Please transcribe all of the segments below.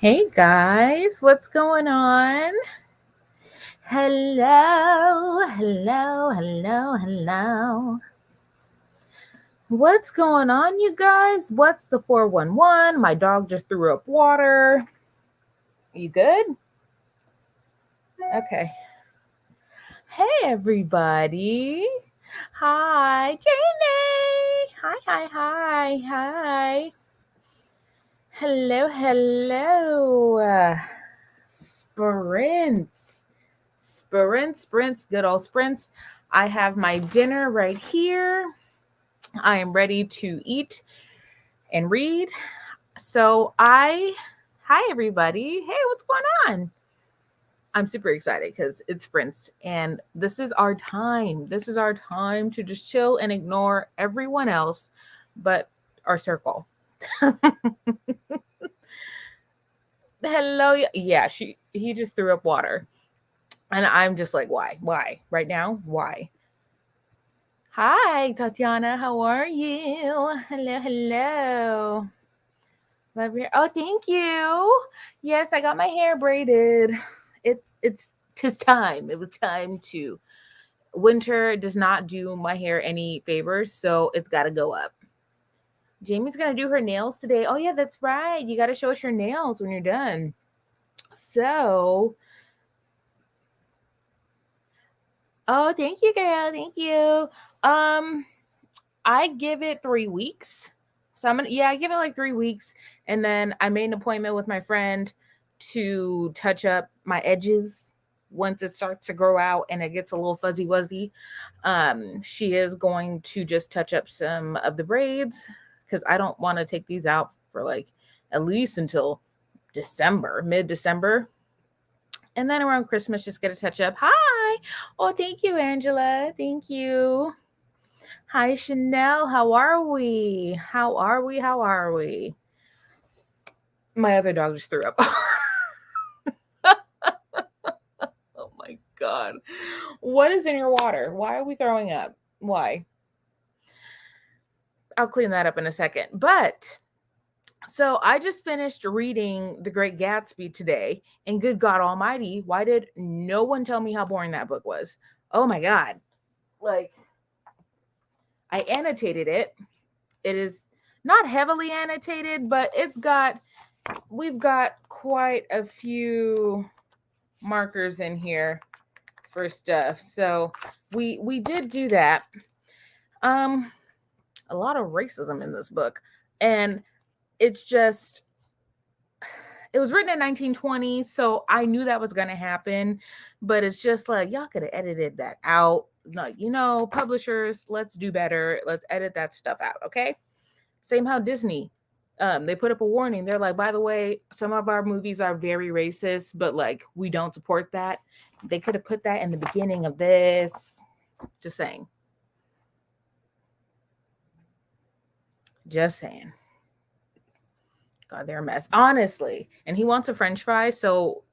Hey guys, what's going on? Hello, hello, hello, hello. What's going on, you guys? What's the 411? My dog just threw up water. You good? Okay. Hey, everybody. Hi, Janie. Hi. Hello. Sprints. Sprints, good old sprints. I have my dinner right here. I am ready to eat and read. Hi everybody. Hey, what's going on? I'm super excited because it's sprints and this is our time. This is our time to just chill and ignore everyone else but our circle. Hello. Yeah, he just threw up water. And I'm just like, why? Why? Right now? Why? Hi, Tatiana. How are you? Hello. Love your. Oh, thank you. Yes, I got my hair braided. It's tis time. It was time to. Winter does not do my hair any favors, so it's got to go up. Jamie's gonna do her nails today. Oh yeah, that's right. You got to show us your nails when you're done. So, oh, thank you, girl. Thank you. Um, I give it 3 weeks. So I give it like 3 weeks. And then I made an appointment with my friend to touch up my edges once it starts to grow out and it gets a little fuzzy wuzzy. She is going to just touch up some of the braids because I don't want to take these out for like at least until December, mid-December. And then around Christmas, just get a touch up. Hi. Oh, thank you, Angela. Thank you. Hi, Chanel. How are we? How are we? My other dog just threw up. Oh my God. What is in your water? Why are we throwing up? Why? I'll clean that up in a second. But so I just finished reading The Great Gatsby today, and good God Almighty, why did no one tell me how boring that book was? Oh my God. Like, I annotated it. It is not heavily annotated, but we've got quite a few markers in here for stuff. So we did do that. Um a lot of racism in this book. And it's just it was written in 1920, so I knew that was going to happen, but it's just like y'all could have edited that out. Like, publishers, let's do better. Let's edit that stuff out, okay? Same how Disney, they put up a warning. They're like, by the way, some of our movies are very racist, but like we don't support that. They could have put that in the beginning of this. Just saying. Just saying. God, they're a mess. Honestly. And he wants a French fry, so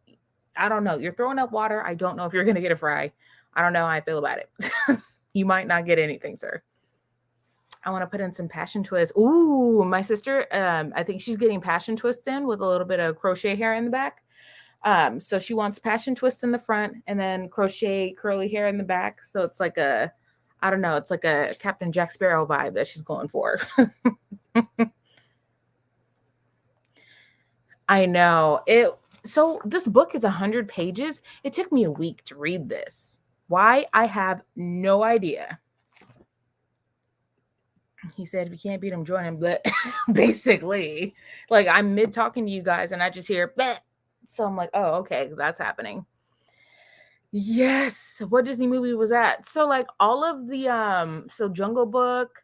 I don't know. You're throwing up water. I don't know if you're gonna get a fry. I don't know how I feel about it. You might not get anything, sir. I want to put in some passion twists. Ooh, my sister, I think she's getting passion twists in with a little bit of crochet hair in the back. So she wants passion twists in the front and then crochet curly hair in the back. So it's like I don't know, it's like a Captain Jack Sparrow vibe that she's going for. I know it. So this book is 100 pages. It took me a week to read this. Why? I have no idea. He said, if you can't beat him, join him. But basically, like I'm mid talking to you guys and I just hear, bleh. So I'm like, oh, okay, that's happening. Yes. What Disney movie was that? So like all of the so Jungle Book,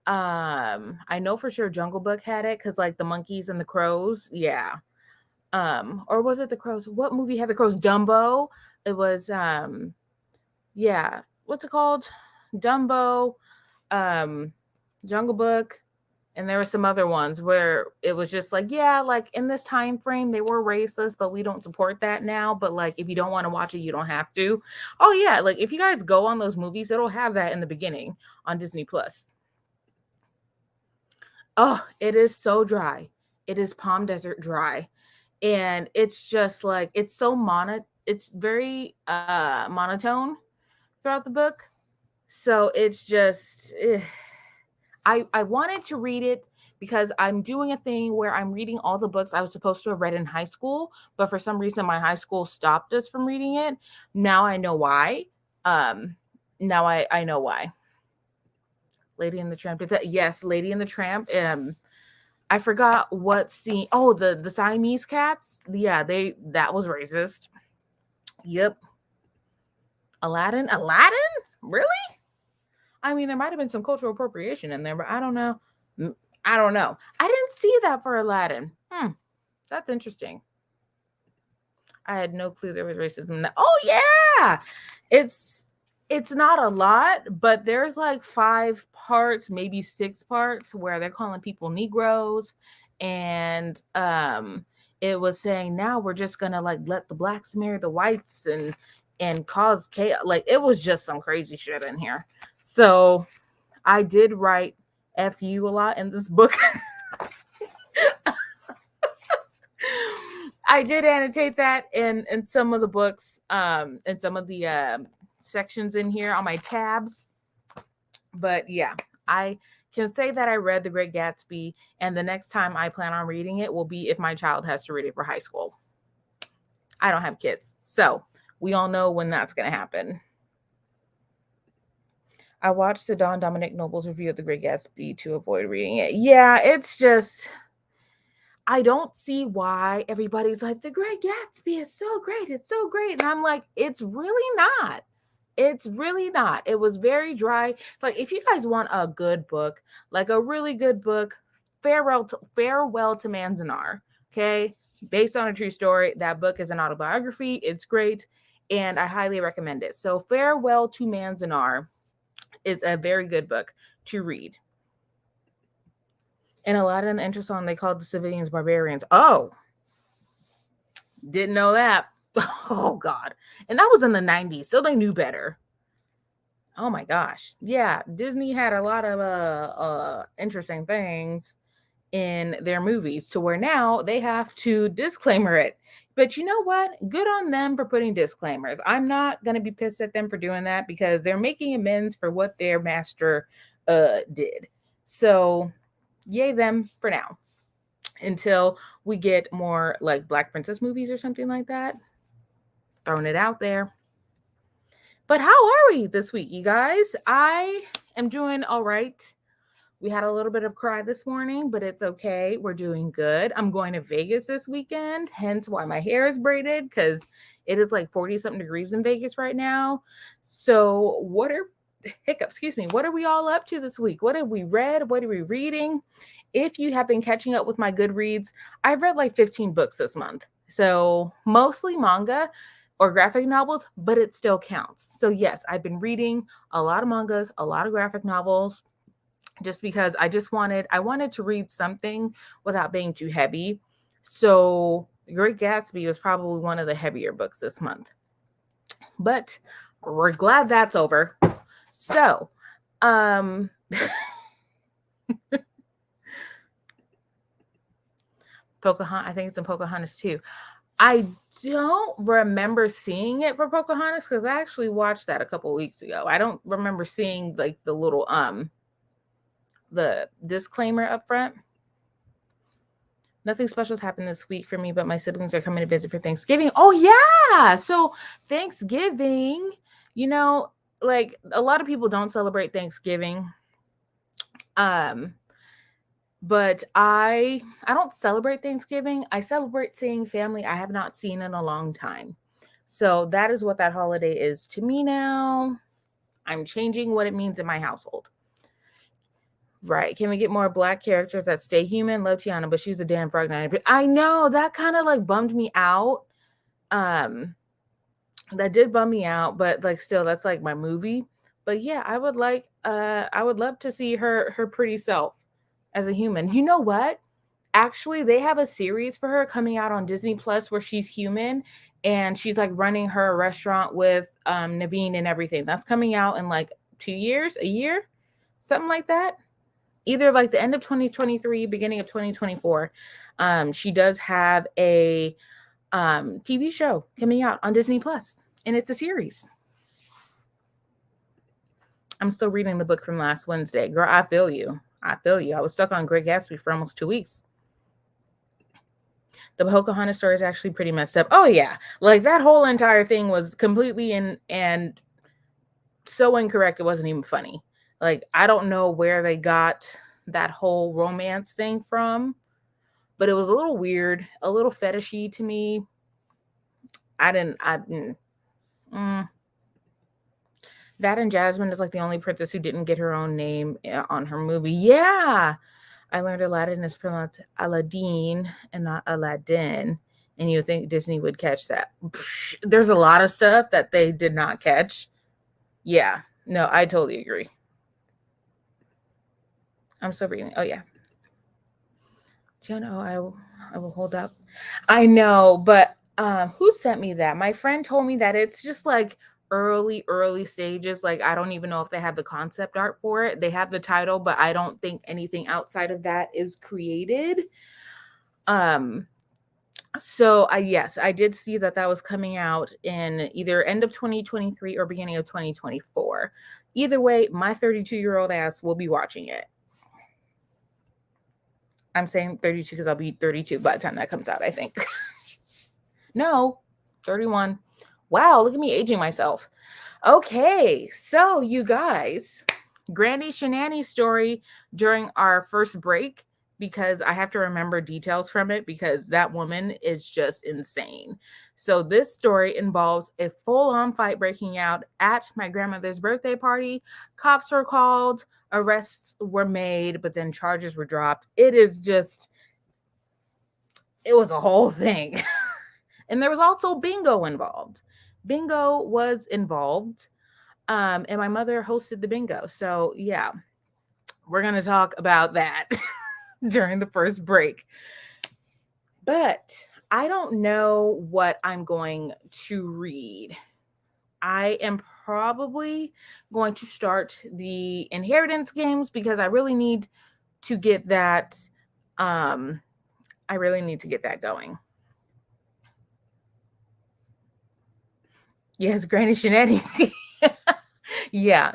I know for sure Jungle Book had it cuz like the monkeys and the crows, yeah. Or was it the crows? What movie had the crows? Dumbo. It was yeah, what's it called? Dumbo, um Jungle Book, and there were some other ones where it was just like, yeah, like in this time frame they were racist, but we don't support that now, but like if you don't want to watch it, you don't have to. Oh yeah, like if you guys go on those movies, it'll have that in the beginning on Disney Plus. Oh, it is so dry. It is Palm Desert dry. And it's just like it's very monotone throughout the book. So it's just I wanted to read it because I'm doing a thing where I'm reading all the books I was supposed to have read in high school, but for some reason my high school stopped us from reading it. Now I know why. Um now I know why. Lady and the Tramp. Yes, Lady and the Tramp. I forgot what scene. Oh, the Siamese cats. Yeah, they that was racist. Yep. Aladdin. Aladdin? Really? I mean, there might have been some cultural appropriation in there, but I don't know. I don't know. I didn't see that for Aladdin. That's interesting. I had no clue there was racism in that. Oh yeah, it's it's not a lot, but there's like 5 parts, maybe 6 parts, where they're calling people Negroes, and it was saying now we're just gonna like let the blacks marry the whites and cause chaos. Like it was just some crazy shit in here. So I did write "fu" a lot in this book. I did annotate that in some of the books, in some of the sections in here on my tabs. But yeah, I can say that I read The Great Gatsby, and the next time I plan on reading it will be if my child has to read it for high school. I don't have kids, so we all know when that's going to happen. I watched the Don Dominic Nobles review of The Great Gatsby to avoid reading it. Yeah, it's just I don't see why everybody's like, The Great Gatsby is so great. It's so great. And I'm like, it's really not. It's really not. It was very dry. Like, if you guys want a good book, like a really good book, Farewell to Manzanar, okay? Based on a true story. That book is an autobiography. It's great. And I highly recommend it. So, Farewell to Manzanar is a very good book to read. In Aladdin the Intro song, they called the civilians barbarians. Oh, didn't know that. Oh God. And that was in the 90s, so they knew better. Oh my gosh. Yeah, Disney had a lot of interesting things in their movies to where now they have to disclaimer it. But you know what? Good on them for putting disclaimers. I'm not going to be pissed at them for doing that because they're making amends for what their master did. So, yay them for now until we get more like Black Princess movies or something like that. Throwing it out there. But how are we this week, you guys? I am doing all right. We had a little bit of cry this morning, but it's okay. We're doing good. I'm going to Vegas this weekend, hence why my hair is braided because it is like 40 something degrees in Vegas right now. So, what are hiccups? Excuse me. What are we all up to this week? What have we read? What are we reading? If you have been catching up with my Goodreads, I've read like 15 books this month. So, mostly manga or graphic novels, but it still counts. So, yes, I've been reading a lot of mangas, a lot of graphic novels just because I wanted to read something without being too heavy. So, Great Gatsby was probably one of the heavier books this month. But we're glad that's over. So, Pocahontas, I think it's in Pocahontas too. I don't remember seeing it for Pocahontas because I actually watched that a couple weeks ago. I don't remember seeing like the little the disclaimer up front. Nothing special has happened this week for me, but my siblings are coming to visit for Thanksgiving. Oh yeah. So Thanksgiving, you know, like a lot of people don't celebrate Thanksgiving. But I don't celebrate Thanksgiving. I celebrate seeing family I have not seen in a long time. So that is what that holiday is to me now. I'm changing what it means in my household. Right. Can we get more Black characters that stay human? Love Tiana, but she's a damn frog. I know that kind of like bummed me out. That did bum me out, but like still, that's like my movie. But yeah, I would love to see her pretty self as a human. You know what? Actually, they have a series for her coming out on Disney Plus where she's human and she's like running her restaurant with Naveen and everything. That's coming out in like 2 years, a year, something like that. Either like the end of 2023, beginning of 2024. She does have a TV show coming out on Disney Plus, and it's a series. I'm still reading the book from last Wednesday. Girl, I feel you. I feel you. I was stuck on Great Gatsby for almost 2 weeks. The Pocahontas story is actually pretty messed up. Oh yeah, like that whole entire thing was completely and so incorrect. It wasn't even funny. Like I don't know where they got that whole romance thing from, but it was a little weird, a little fetishy to me. I didn't. That and Jasmine is like the only princess who didn't get her own name on her movie. Yeah. I learned Aladdin is pronounced Aladdin and not Aladdin. And you think Disney would catch that. There's a lot of stuff that they did not catch. Yeah. No, I totally agree. I'm still reading. Oh, yeah. Tiana, I will hold up. I know, but who sent me that? My friend told me that it's just like early stages. Like I don't even know if they have the concept art for it. They have the title, but I don't think anything outside of that is created. So I did see that was coming out in either end of 2023 or beginning of 2024. Either way, my 32-year-old ass will be watching it. I'm saying 32 because I'll be 32 by the time that comes out, I think. No, 31. Wow, look at me aging myself. Okay, so you guys, Granny Shenanies story during our first break, because I have to remember details from it because that woman is just insane. So this story involves a full-on fight breaking out at my grandmother's birthday party. Cops were called, arrests were made, but then charges were dropped. It was a whole thing. And there was also bingo involved. Bingo was involved. And my mother hosted the bingo. So yeah, we're going to talk about that during the first break. But I don't know what I'm going to read. I am probably going to start the inheritance games because I really need to get that. I really need to get that going. Yes, Granny Shenanigans. Yeah,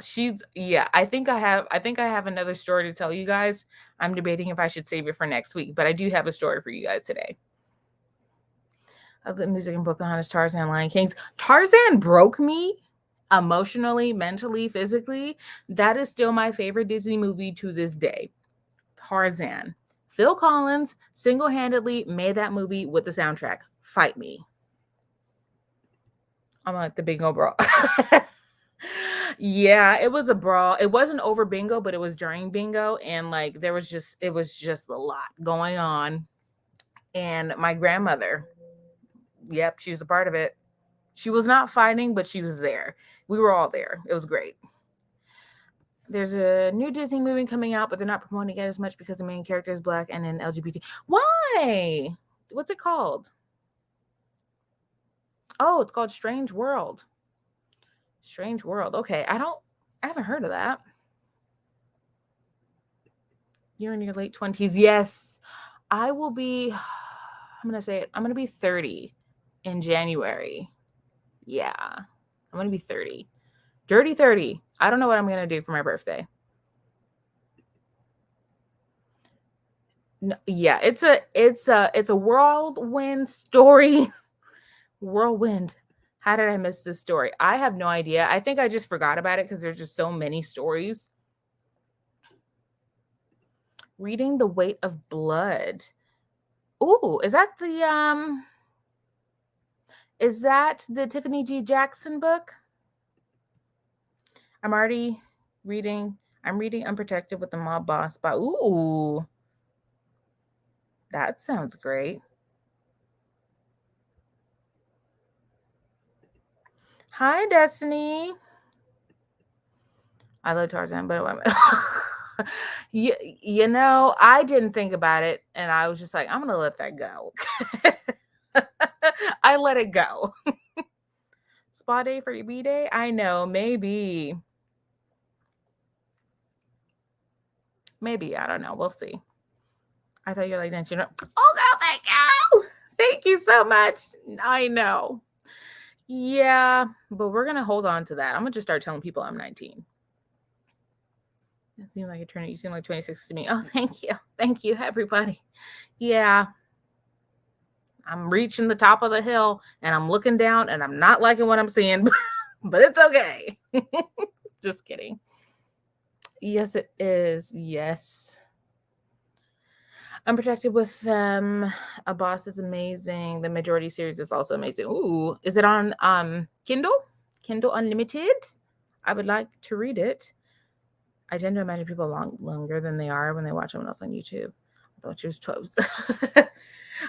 I think I have another story to tell you guys. I'm debating if I should save it for next week, but I do have a story for you guys today. Of the music in Pocahontas, Tarzan, Lion Kings. Tarzan broke me emotionally, mentally, physically. That is still my favorite Disney movie to this day. Tarzan. Phil Collins single-handedly made that movie with the soundtrack. Fight me. I'm like the bingo brawl. Yeah, it was a brawl. It wasn't over bingo, but it was during bingo. And like it was just a lot going on. And my grandmother, yep, she was a part of it. She was not fighting, but she was there. We were all there. It was great. There's a new Disney movie coming out, but they're not promoting it as much because the main character is Black and an LGBT. Why? What's it called? Oh, it's called Strange World. Strange World. Okay, I haven't heard of that. You're in your late 20s. Yes. I will be, I'm going to say it. I'm going to be 30 in January. Yeah. I'm going to be 30. Dirty 30. I don't know what I'm going to do for my birthday. No, yeah, it's a whirlwind story. Whirlwind. How did I miss this story? I have no idea. I think I just forgot about it because there's just so many stories. Reading The Weight of Blood. Ooh, is that the Tiffany G. Jackson book? I'm reading Unprotected with the Mob Boss by ooh. That sounds great. Hi, Destiny. I love Tarzan, but you know, I didn't think about it, and I was just like, I'm gonna let that go. I let it go. Spa day for your B-day? I know, maybe. Maybe, I don't know. We'll see. I thought you were like that. Oh, girl, thank you. Thank you so much. I know. Yeah, but we're going to hold on to that. I'm going to just start telling people I'm 19. It seems like you seem like 26 to me. Oh, thank you. Thank you, everybody. Yeah. I'm reaching the top of the hill and I'm looking down and I'm not liking what I'm seeing, but it's okay. Just kidding. Yes, it is. Yes. Unprotected with a Boss is amazing. The Majority series is also amazing. Ooh, is it on Kindle? Kindle Unlimited? I would like to read it. I tend to imagine people longer than they are when they watch someone else on YouTube. I thought she was 12.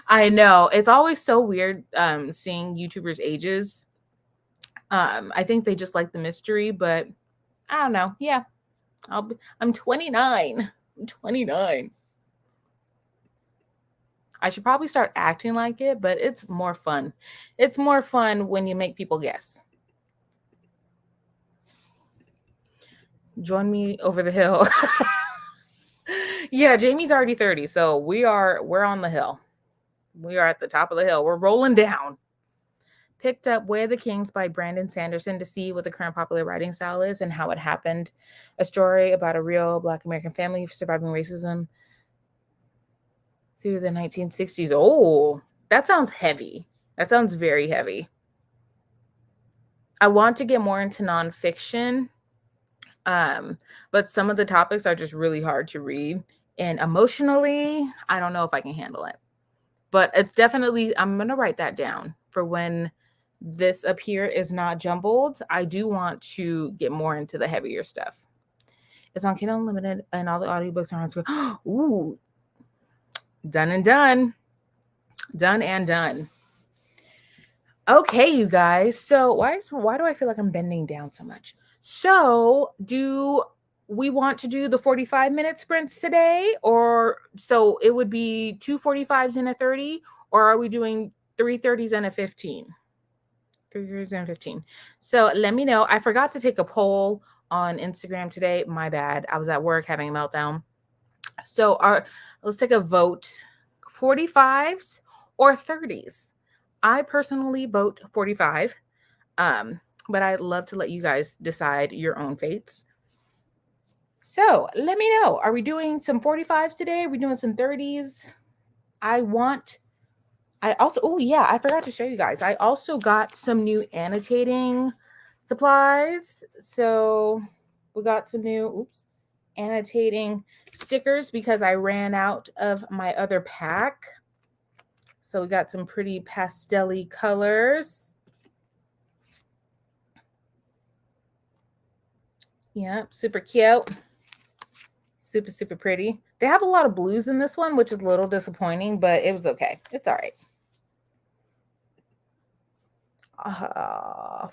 I know. It's always so weird seeing YouTubers' ages. I think they just like the mystery, but I don't know. Yeah. I'm 29. I'm 29. I should probably start acting like it, but it's more fun. It's more fun when you make people guess. Join me over the hill. Yeah, Jamie's already 30, so we're on the hill. We are at the top of the hill. We're rolling down. Picked up Way of the Kings by Brandon Sanderson to see what the current popular writing style is and how it happened. A story about a real Black American family surviving racism through the 1960s. Oh, that sounds heavy. That sounds very heavy. I want to get more into nonfiction, but some of the topics are just really hard to read. And emotionally, I don't know if I can handle it. But it's definitely, I'm going to write that down for when this up here is not jumbled. I do want to get more into the heavier stuff. It's on Kindle Unlimited and all the audiobooks are on screen. Ooh, done and done. Done and done. Okay, you guys. So why do I feel like I'm bending down so much? So do we want to do the 45-minute sprints today? Or so it would be 2 45s and a 30? Or are we doing 3 30s and a 15? 3 30s and a 15. So let me know. I forgot to take a poll on Instagram today. My bad. I was at work having a meltdown. So let's take a vote. 45s or 30s? I personally vote 45. But I'd love to let you guys decide your own fates. So let me know. Are we doing some 45s today? Are we doing some 30s? I forgot to show you guys. I also got some new annotating supplies. So we got some new, annotating stickers because I ran out of my other pack. So we got some pretty pastel-y colors. Yep, super cute. Super, super pretty. They have a lot of blues in this one, which is a little disappointing, but it was okay. It's all right.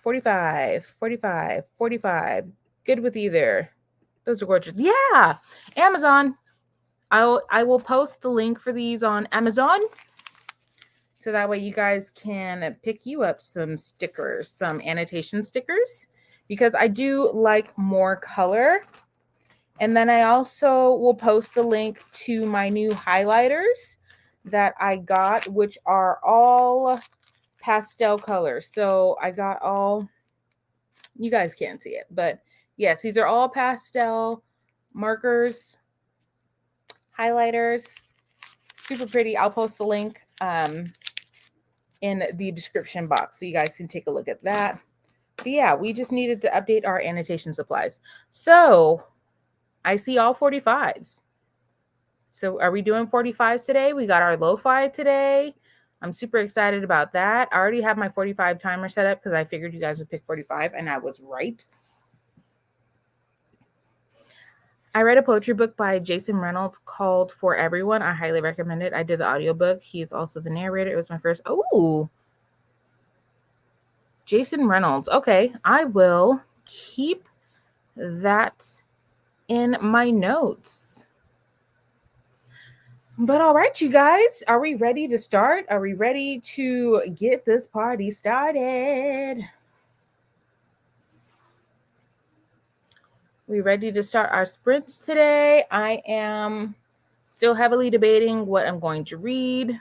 45, 45, 45. Good with either. Those are gorgeous. Yeah, Amazon. I will post the link for these on Amazon. So that way you guys can pick you up some stickers, some annotation stickers, because I do like more color. And then I also will post the link to my new highlighters that I got, which are all pastel colors. So I got all, you guys can't see it, but yes, these are all pastel markers, highlighters, super pretty. I'll post the link in the description box so you guys can take a look at that. But yeah, we just needed to update our annotation supplies. So I see all 45s. So are we doing 45s today? We got our lo-fi today. I'm super excited about that. I already have my 45 timer set up because I figured you guys would pick 45, and I was right. I read a poetry book by Jason Reynolds called For Everyone. I highly recommend it. I did the audiobook. He is also the narrator. It was my first. Oh, Jason Reynolds. Okay, I will keep that in my notes. But all right, you guys, are we ready to start? Are we ready to get this party started? We ready to start our sprints today? I am Still heavily debating what I'm going to read.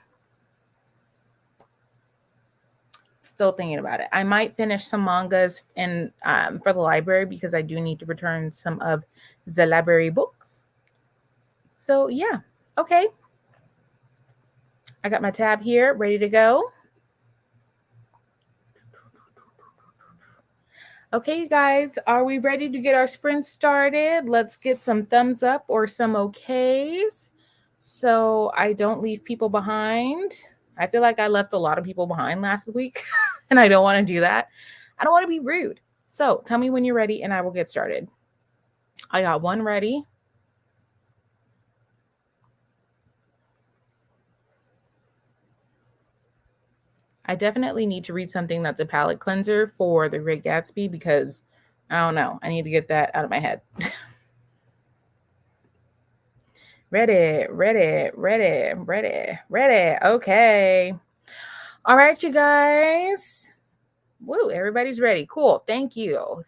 Still thinking about it. I might finish some mangas and for the library because I do need to return some of the library books. So yeah, okay. I got my tab here ready to go. Okay, you guys, are we ready to get our sprint started? Let's get some thumbs up or some okays so I don't leave people behind. I feel like I left a lot of people behind last week and I don't want to do that. I don't want to be rude. So tell me when you're ready and I will get started. I got one ready. I definitely need to read something that's a palate cleanser for The Great Gatsby because I don't know. I need to get that out of my head. Ready. Okay. All right, you guys. Woo, everybody's ready. Cool. Thank you.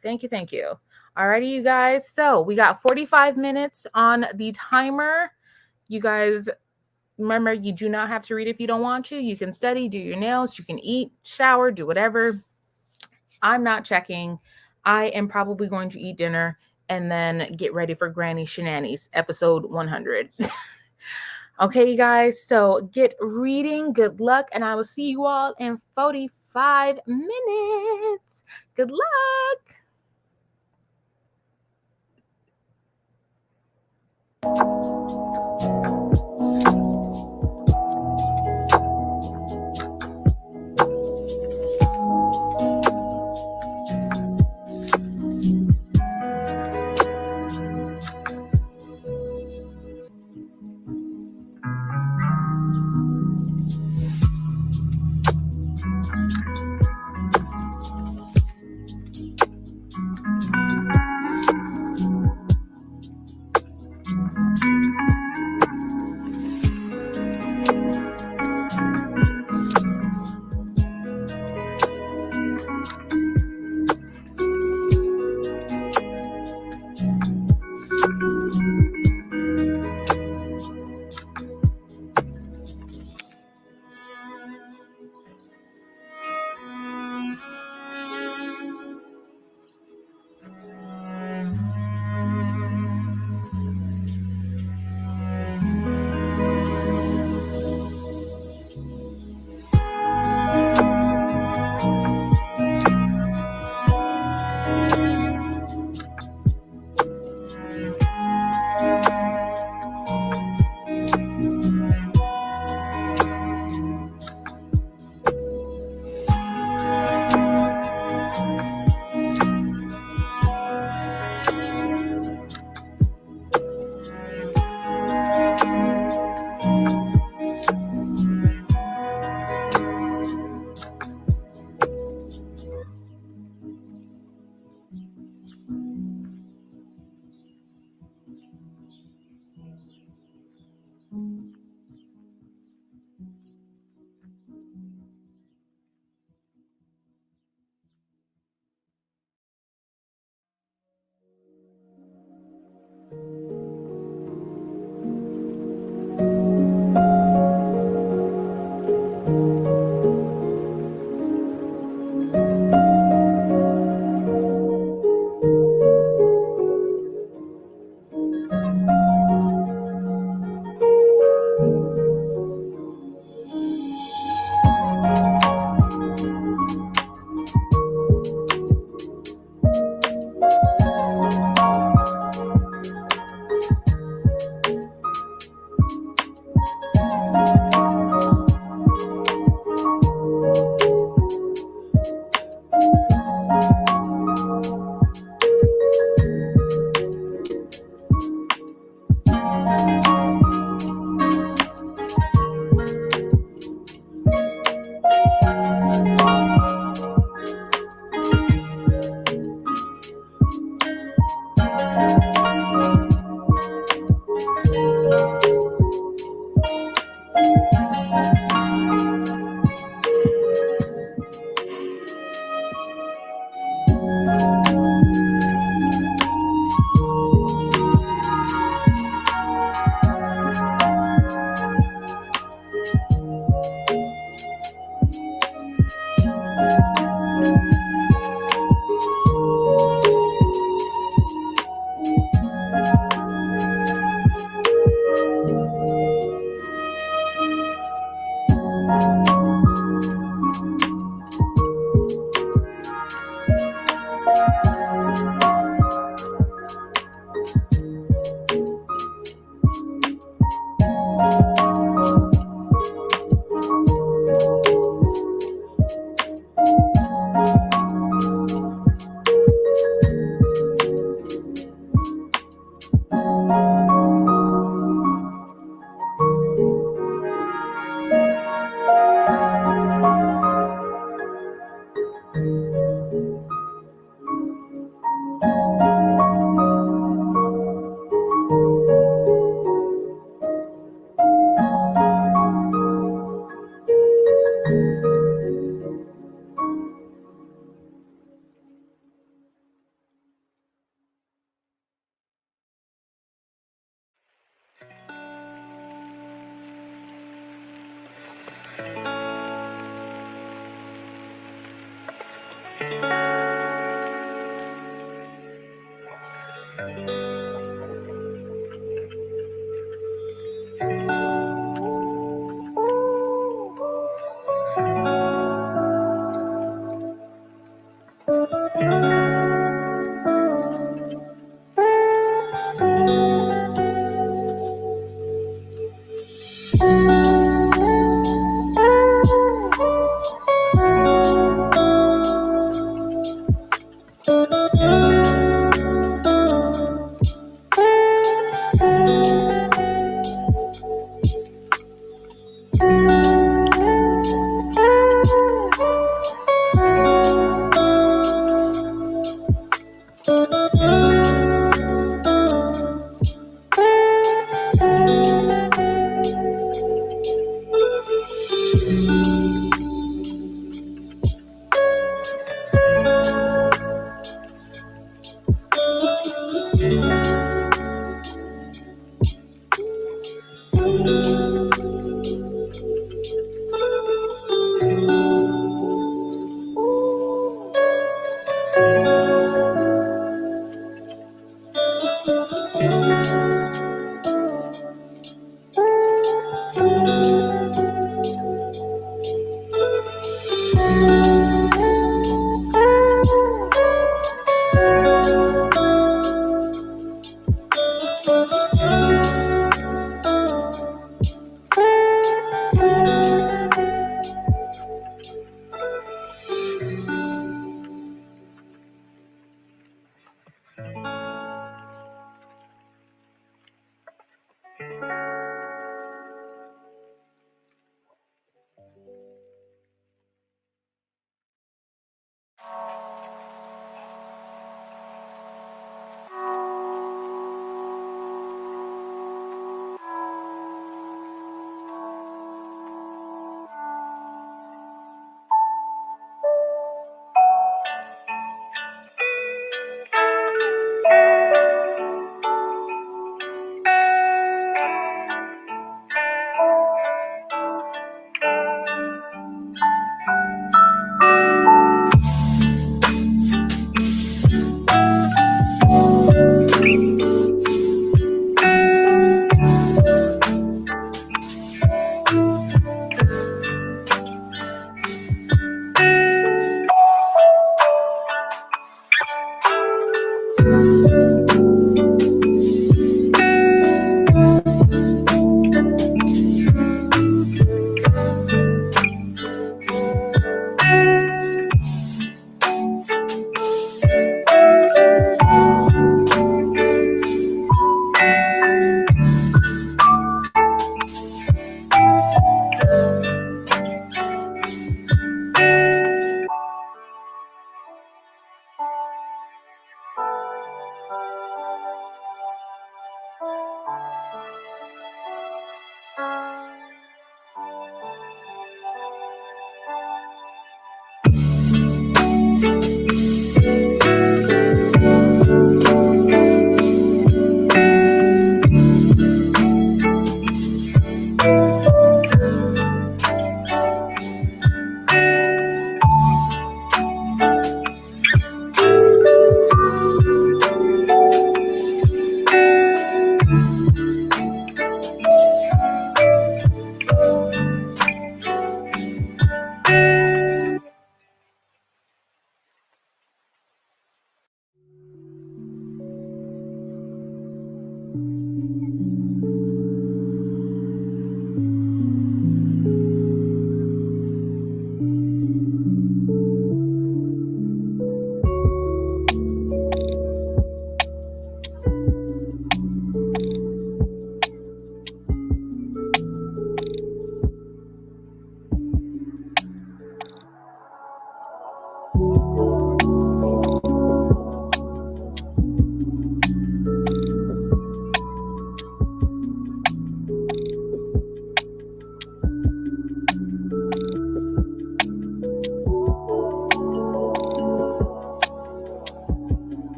All righty, you guys. So we got 45 minutes on the timer. You guys, remember, you do not have to read if you don't want to. You can study, do your nails, you can eat, shower, do whatever. I'm not checking. I am probably going to eat dinner and then get ready for Granny Shenanies, episode 100. Okay, you guys, so get reading. Good luck, and I will see you all in 45 minutes. Good luck.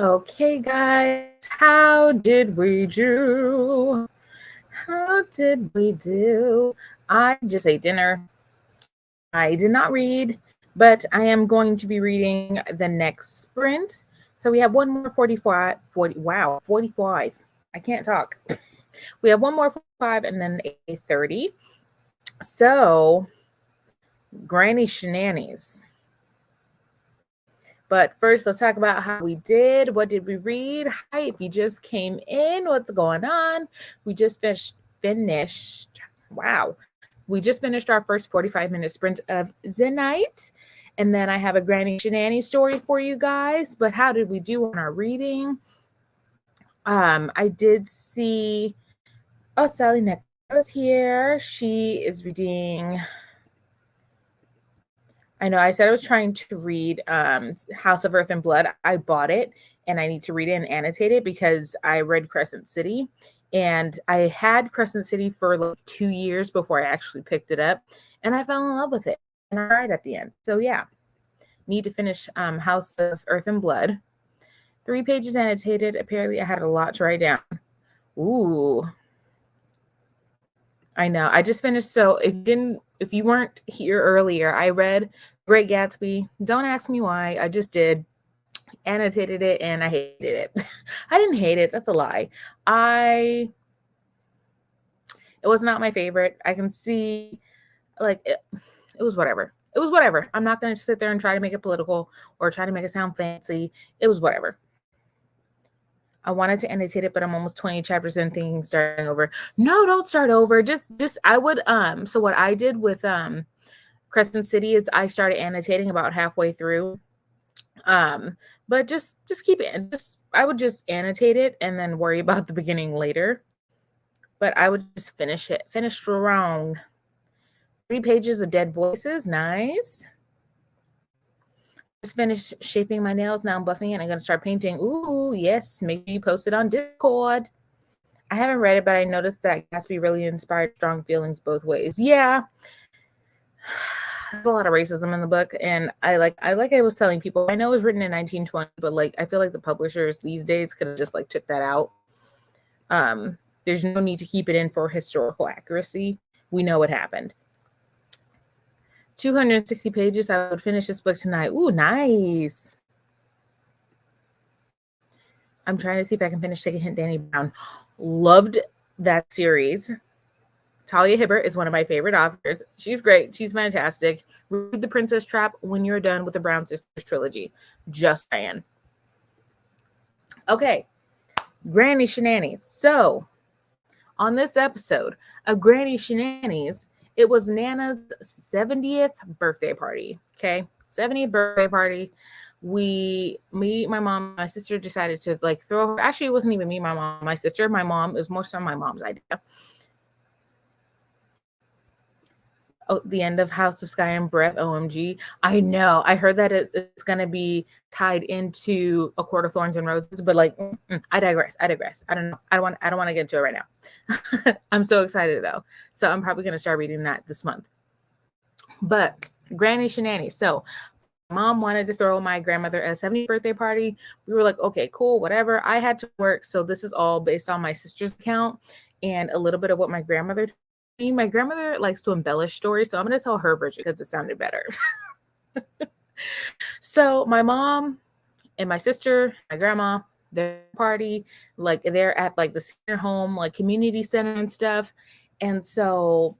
Okay, guys, how did we do? How did we do? I just ate dinner. I did not read, but I am going to be reading the next sprint. So we have one more 45, 40, wow, 45. I can't talk. We have one more 5 and then 8:30. So, granny shenanies. But first, let's talk about how we did. What did we read? Hi, if you just came in, what's going on? We just finished. Wow. We just finished our first 45-minute sprint of Zenite. And then I have a granny shenanny story for you guys. But how did we do on our reading? I did see, oh, Sally Nicholas here. She is reading, I know I said I was trying to read House of Earth and Blood. I bought it and I need to read it and annotate it because I read Crescent City. And I had Crescent City for like 2 years before I actually picked it up. And I fell in love with it. And I cried at the end. So yeah, need to finish House of Earth and Blood. 3 pages annotated. Apparently I had a lot to write down. Ooh. I know. I just finished. So if you weren't here earlier, I read Great Gatsby. Don't ask me why. I just did. Annotated it and I hated it. I didn't hate it. That's a lie. It was not my favorite. I can see like it was whatever. It was whatever. I'm not going to sit there and try to make it political or try to make it sound fancy. It was whatever. I wanted to annotate it, but I'm almost 20 chapters in thinking starting over. No, don't start over. Just I would so what I did with Crescent City is I started annotating about halfway through. But just keep it. I would just annotate it and then worry about the beginning later. But I would just finish it. Finish strong. 3 pages of dead voices. Nice. Just finished shaping my nails. Now I'm buffing it. I'm gonna start painting. Ooh, yes. Make sure you post it on Discord. I haven't read it, but I noticed that Gatsby really inspired strong feelings both ways. Yeah. There's a lot of racism in the book, and I was telling people, I know it was written in 1920, but like I feel like the publishers these days could have just like took that out. There's no need to keep it in for historical accuracy. We know what happened. 260 pages. I would finish this book tonight. Ooh, nice. I'm trying to see if I can finish Take a Hint, Danny Brown. Loved that series. Talia Hibbert is one of my favorite authors. She's great. She's fantastic. Read The Princess Trap when you're done with the Brown Sisters trilogy. Just saying. Okay. Granny Shenanies. So, on this episode of Granny Shenanies, it was Nana's 70th birthday party. Okay. 70th birthday party. Me, my mom, my sister decided to like throw her. Actually, it wasn't even me, my mom, my sister, my mom. It was more so my mom's idea. Oh, the end of House of Sky and Breath. OMG. I know. I heard that it's going to be tied into A Court of Thorns and Roses, but like, I digress. I don't know. I don't want to get into it right now. I'm so excited though. So I'm probably going to start reading that this month. But Granny Shenanies. So mom wanted to throw my grandmother a 70th birthday party. We were like, okay, cool, whatever. I had to work. So this is all based on my sister's account and a little bit of what my grandmother told me. My grandmother likes to embellish stories. So I'm going to tell her version because it sounded better. So my mom and my sister, my grandma, their party, like they're at like the senior home, like community center and stuff. And so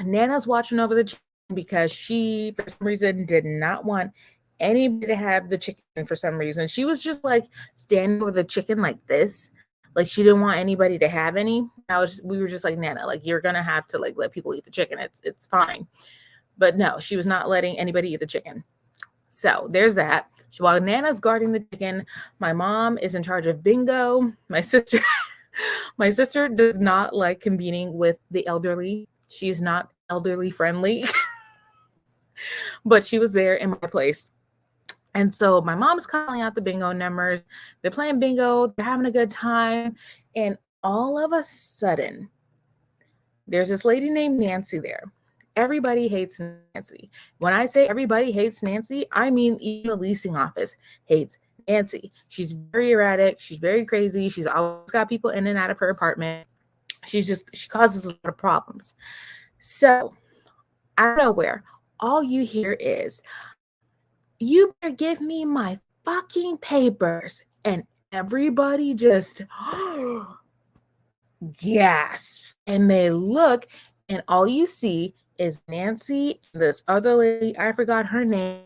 Nana's watching over the chicken because she, for some reason, did not want anybody to have the chicken for some reason. She was just like standing with the chicken like this. Like she didn't want anybody to have any. We were just like, Nana, like you're gonna have to like let people eat the chicken. It's fine. But no, she was not letting anybody eat the chicken. So there's that. While Nana's guarding the chicken, my mom is in charge of bingo. My sister does not like convening with the elderly. She's not elderly friendly, but she was there in my place. And so my mom's calling out the bingo numbers. They're playing bingo. They're having a good time. And all of a sudden, there's this lady named Nancy there. Everybody hates Nancy. When I say everybody hates Nancy, I mean even the leasing office hates Nancy. She's very erratic. She's very crazy. She's always got people in and out of her apartment. She causes a lot of problems. So out of nowhere, all you hear is, you better give me my fucking papers. And everybody just gasps and they look, and all you see is Nancy and this other lady, I forgot her name.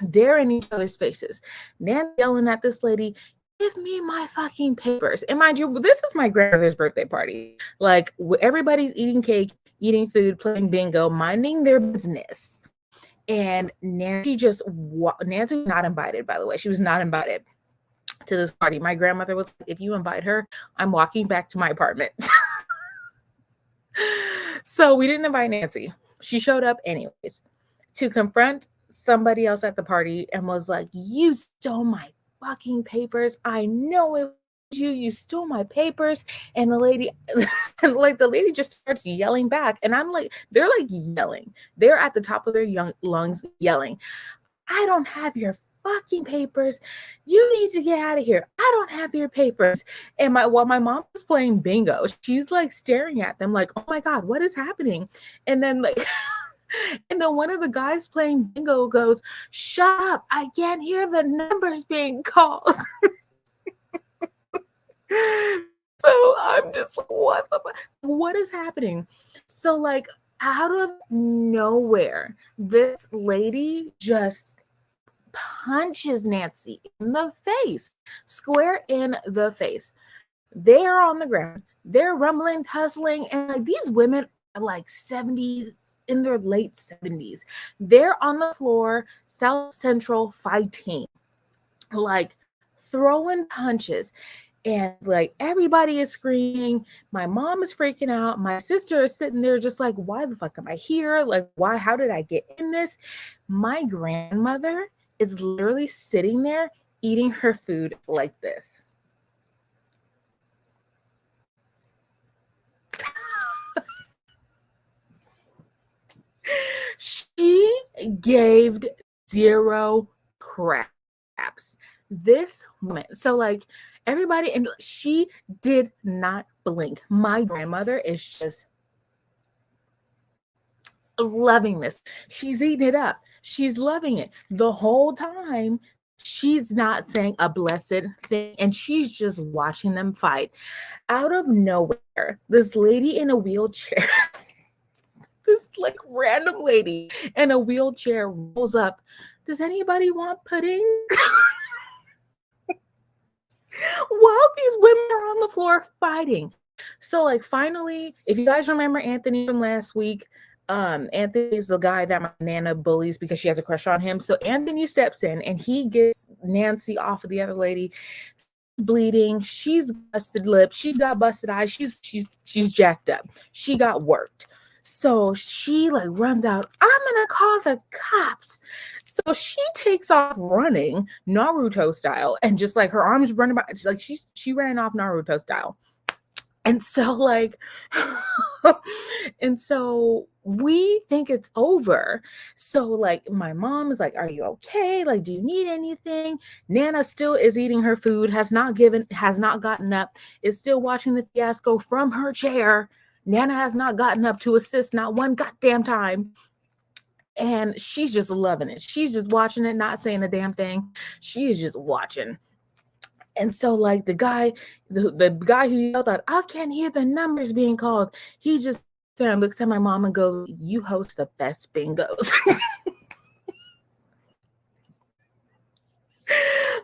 They're in each other's faces. Nancy yelling at this lady, give me my fucking papers. And mind you, this is my grandmother's birthday party. Like everybody's eating cake, eating food, playing bingo, minding their business. And Nancy was not invited, by the way. She was not invited to this party. My grandmother was like, if you invite her, I'm walking back to my apartment. So we didn't invite Nancy. She showed up anyways to confront somebody else at the party and was like, you stole my fucking papers. I know it was you stole my papers. And the lady just starts yelling back, and I'm like, they're like yelling, they're at the top of their young lungs yelling, I don't have your fucking papers. You need to get out of here. I don't have your papers. And while my mom was playing bingo, she's like staring at them like, oh my God, what is happening? And then like and then one of the guys playing bingo goes, shut up. I can't hear the numbers being called. So I'm just like, what is happening? So like out of nowhere, this lady just punches Nancy in the face, square in the face. They are on the ground. They're rumbling, tussling, and like these women are like 70s, in their late 70s. They're on the floor, South Central fighting, like throwing punches. And like everybody is screaming. My mom is freaking out. My sister is sitting there just like, why the fuck am I here? Like, why? How did I get in this? My grandmother is literally sitting there eating her food like this. She gave zero craps. This woman, so like everybody, and she did not blink. My grandmother is just loving this. She's eating it up. She's loving it the whole time. She's not saying a blessed thing, and she's just watching them fight. Out of nowhere, this lady in a wheelchair, this like random lady in a wheelchair rolls up. Does anybody want pudding? While these women are on the floor fighting. So like finally, if you guys remember Anthony from last week, Anthony's the guy that my Nana bullies because she has a crush on him. So Anthony steps in and he gets Nancy off of the other lady, bleeding. She's busted lips. She's got busted eyes. She's jacked up. She got worked. So she like runs out, I'm gonna call the cops. So she takes off running Naruto style, and just like her arms running by, like she ran off Naruto style. And so like and so we think it's over. So like my mom is like, are you okay? Like, do you need anything? Nana still is eating her food, has not gotten up, is still watching the fiasco from her chair. Nana has not gotten up to assist not one goddamn time. And she's just loving it. She's just watching it, not saying a damn thing. She is just watching. And so like the guy who yelled out, I can't hear the numbers being called, he just looks at my mom and goes, you host the best bingos.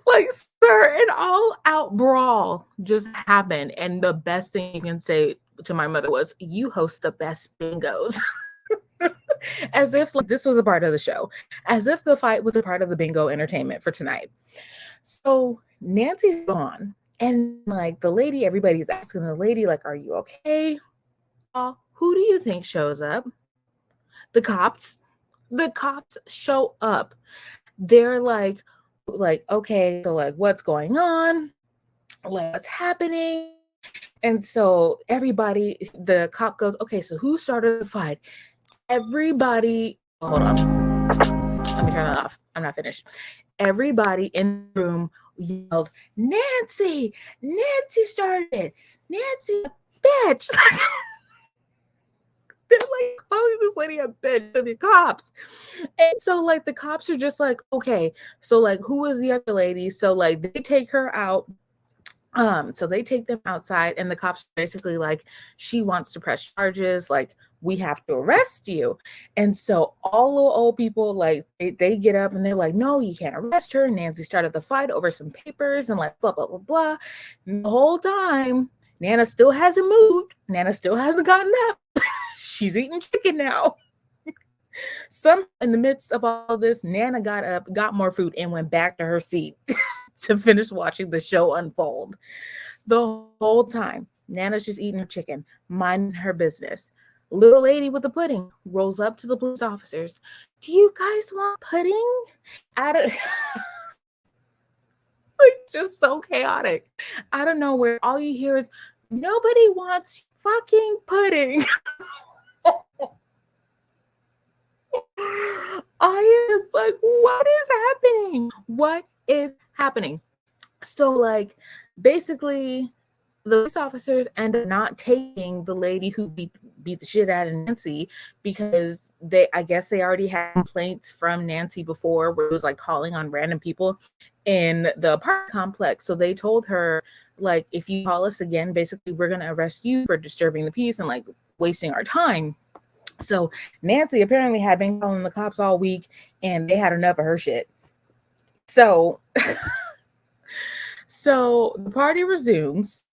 Like, sir, an all-out brawl just happened. And the best thing you can say to my mother was, you host the best bingos. As if like this was a part of the show. As if the fight was a part of the bingo entertainment for tonight. So Nancy's gone. And like the lady, everybody's asking the lady, like, are you okay? Who do you think shows up? The cops. The cops show up. They're like, okay, so like what's going on? Like what's happening? And so everybody, the cop goes, okay, so who started the fight? Everybody, hold on. Let me turn that off. I'm not finished. Everybody in the room yelled, Nancy! Nancy started it! Nancy, bitch! They're like calling this lady a bitch to the cops. And so like the cops are just like, okay, so like who was the other lady? So like they take her out So they take them outside, and the cops basically like, she wants to press charges, like, we have to arrest you. And so all the old people, like, they get up and they're like, no, you can't arrest her. Nancy started the fight over some papers and like blah blah blah blah. And the whole time, Nana still hasn't moved. Nana still hasn't gotten up. She's eating chicken now. Some in the midst of all this, Nana got up, got more food, and went back to her seat to finish watching the show unfold. The whole time, Nana's just eating her chicken, minding her business. Little lady with the pudding rolls up to the police officers. Do you guys want pudding? Out of like, just so chaotic. Out of nowhere, all you hear is, nobody wants fucking pudding. I was like, what is happening? What is happening? So, like, basically, the police officers end up not taking the lady who beat the shit out of Nancy, because I guess they already had complaints from Nancy before, where it was like calling on random people in the apartment complex. So they told her, like, if you call us again, basically we're gonna arrest you for disturbing the peace and like wasting our time. So Nancy apparently had been calling the cops all week, and they had enough of her shit. So so the party resumes.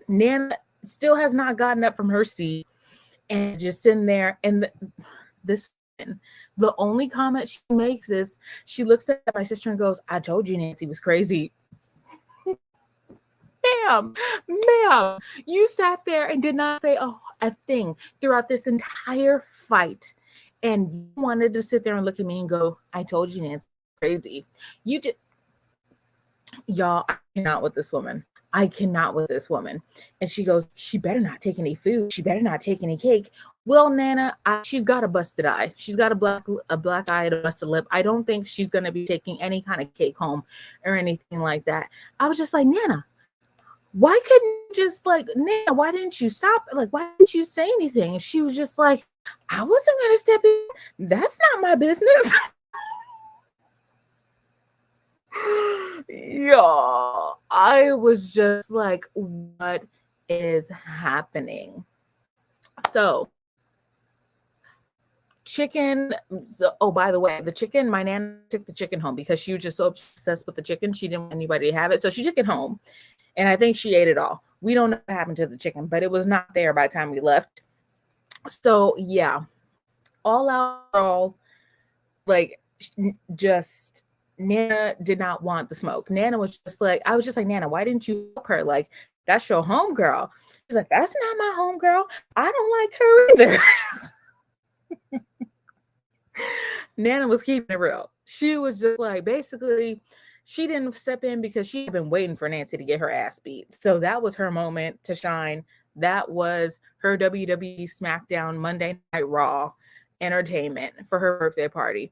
Nana still has not gotten up from her seat and just sitting there. And the only comment she makes is, she looks at my sister and goes, I told you Nancy was crazy. Ma'am, you sat there and did not say a thing throughout this entire fight. And you wanted to sit there and look at me and go, I told you Nancy was crazy. You did. Y'all, I cannot with this woman. And she goes, she better not take any food. She better not take any cake. Well, Nana, she's got a busted eye. She's got a black eye and a busted lip. I don't think she's going to be taking any kind of cake home or anything like that. I was just like, Nana, why couldn't you just like, Nana, why didn't you stop? Like, why didn't you say anything? And she was just like, I wasn't going to step in. That's not my business. Yeah, I was just like, what is happening? So chicken. Oh, by the way, the chicken, my nana took the chicken home because she was just so obsessed with the chicken. She didn't want anybody to have it. So she took it home, and I think she ate it all. We don't know what happened to the chicken, but it was not there by the time we left. So yeah, all out, like, just Nana did not want the smoke. Nana was just like, I was just like, Nana, why didn't you help her? Like, that's your homegirl. She's like, that's not my homegirl. I don't like her either. Nana was keeping it real. She was just like, basically, she didn't step in because she had been waiting for Nancy to get her ass beat. So that was her moment to shine. That was her WWE SmackDown Monday Night Raw entertainment for her birthday party.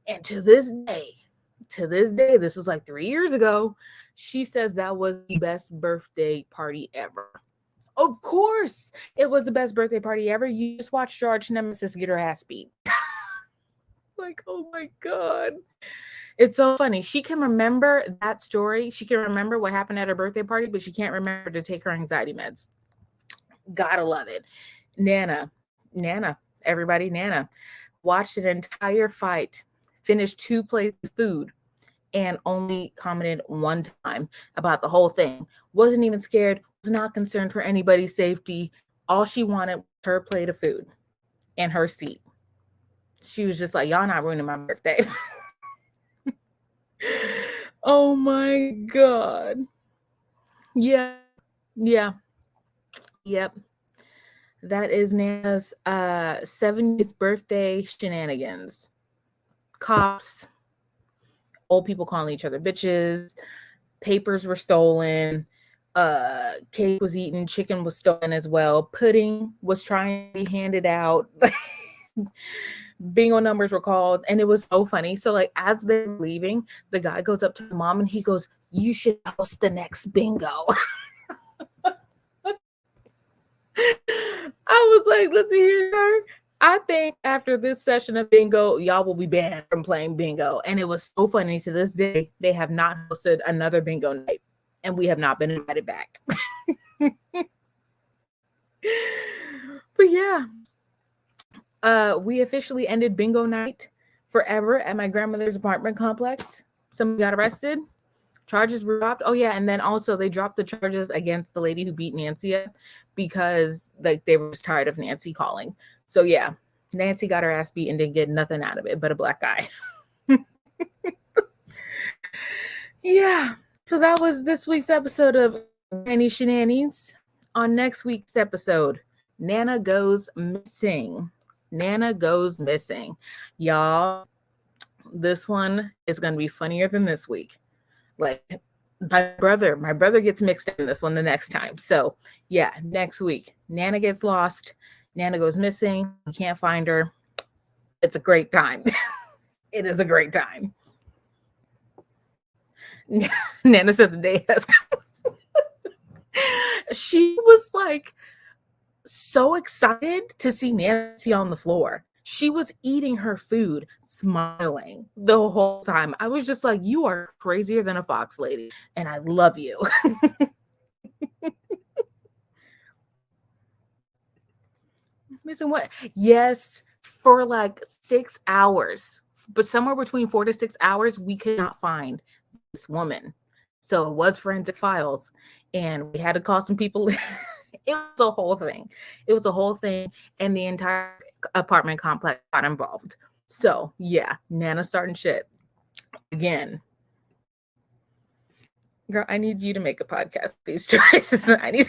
And to this day, this was like 3 years ago, she says that was the best birthday party ever. Of course, it was the best birthday party ever. You just watched your arch nemesis get her ass beat. Like, oh my God. It's so funny. She can remember that story. She can remember what happened at her birthday party, but she can't remember to take her anxiety meds. Gotta love it. Nana, everybody, Nana watched an entire fight, finished 2 plates of food, and only commented one time about the whole thing. Wasn't even scared, was not concerned for anybody's safety. All she wanted was her plate of food and her seat. She was just like, y'all not ruining my birthday. Oh my God. Yeah. Yep. That is Nana's 70th birthday shenanigans. Cops, old people calling each other bitches, papers were stolen, cake was eaten, chicken was stolen as well, pudding was trying to be handed out. Bingo numbers were called, and it was so funny. So like, as they're leaving, the guy goes up to the mom and he goes, you should host the next bingo. I was like, listen here, I think after this session of bingo, y'all will be banned from playing bingo. And it was so funny. To this day, they have not hosted another bingo night. and we have not been invited back. But yeah, we officially ended bingo night forever at my grandmother's apartment complex. Somebody got arrested. Charges were dropped. Oh yeah, and then also they dropped the charges against the lady who beat Nancy up because like they were just tired of Nancy calling. So yeah, Nancy got her ass beat and didn't get nothing out of it but a black guy. Yeah. So that was this week's episode of Granny Shenanies. On next week's episode, Nana goes missing. Nana goes missing. Y'all, this one is going to be funnier than this week. Like my brother gets mixed in this one the next time. So yeah, next week, Nana gets lost. Nana goes missing. We can't find her. It's a great time. It is a great time. Nana said the day has come. She was like so excited to see Nancy on the floor. She was eating her food, smiling the whole time. I was just like, you are crazier than a fox, lady, and I love you. Missing what? Yes, for like 6 hours, but somewhere between 4 to 6 hours, we could not find this woman. So it was forensic files, and we had to call some people. It was a whole thing. It was a whole thing, and the entire apartment complex got involved. So yeah, Nana starting shit again. Girl, I need you to make a podcast. These choices, I need.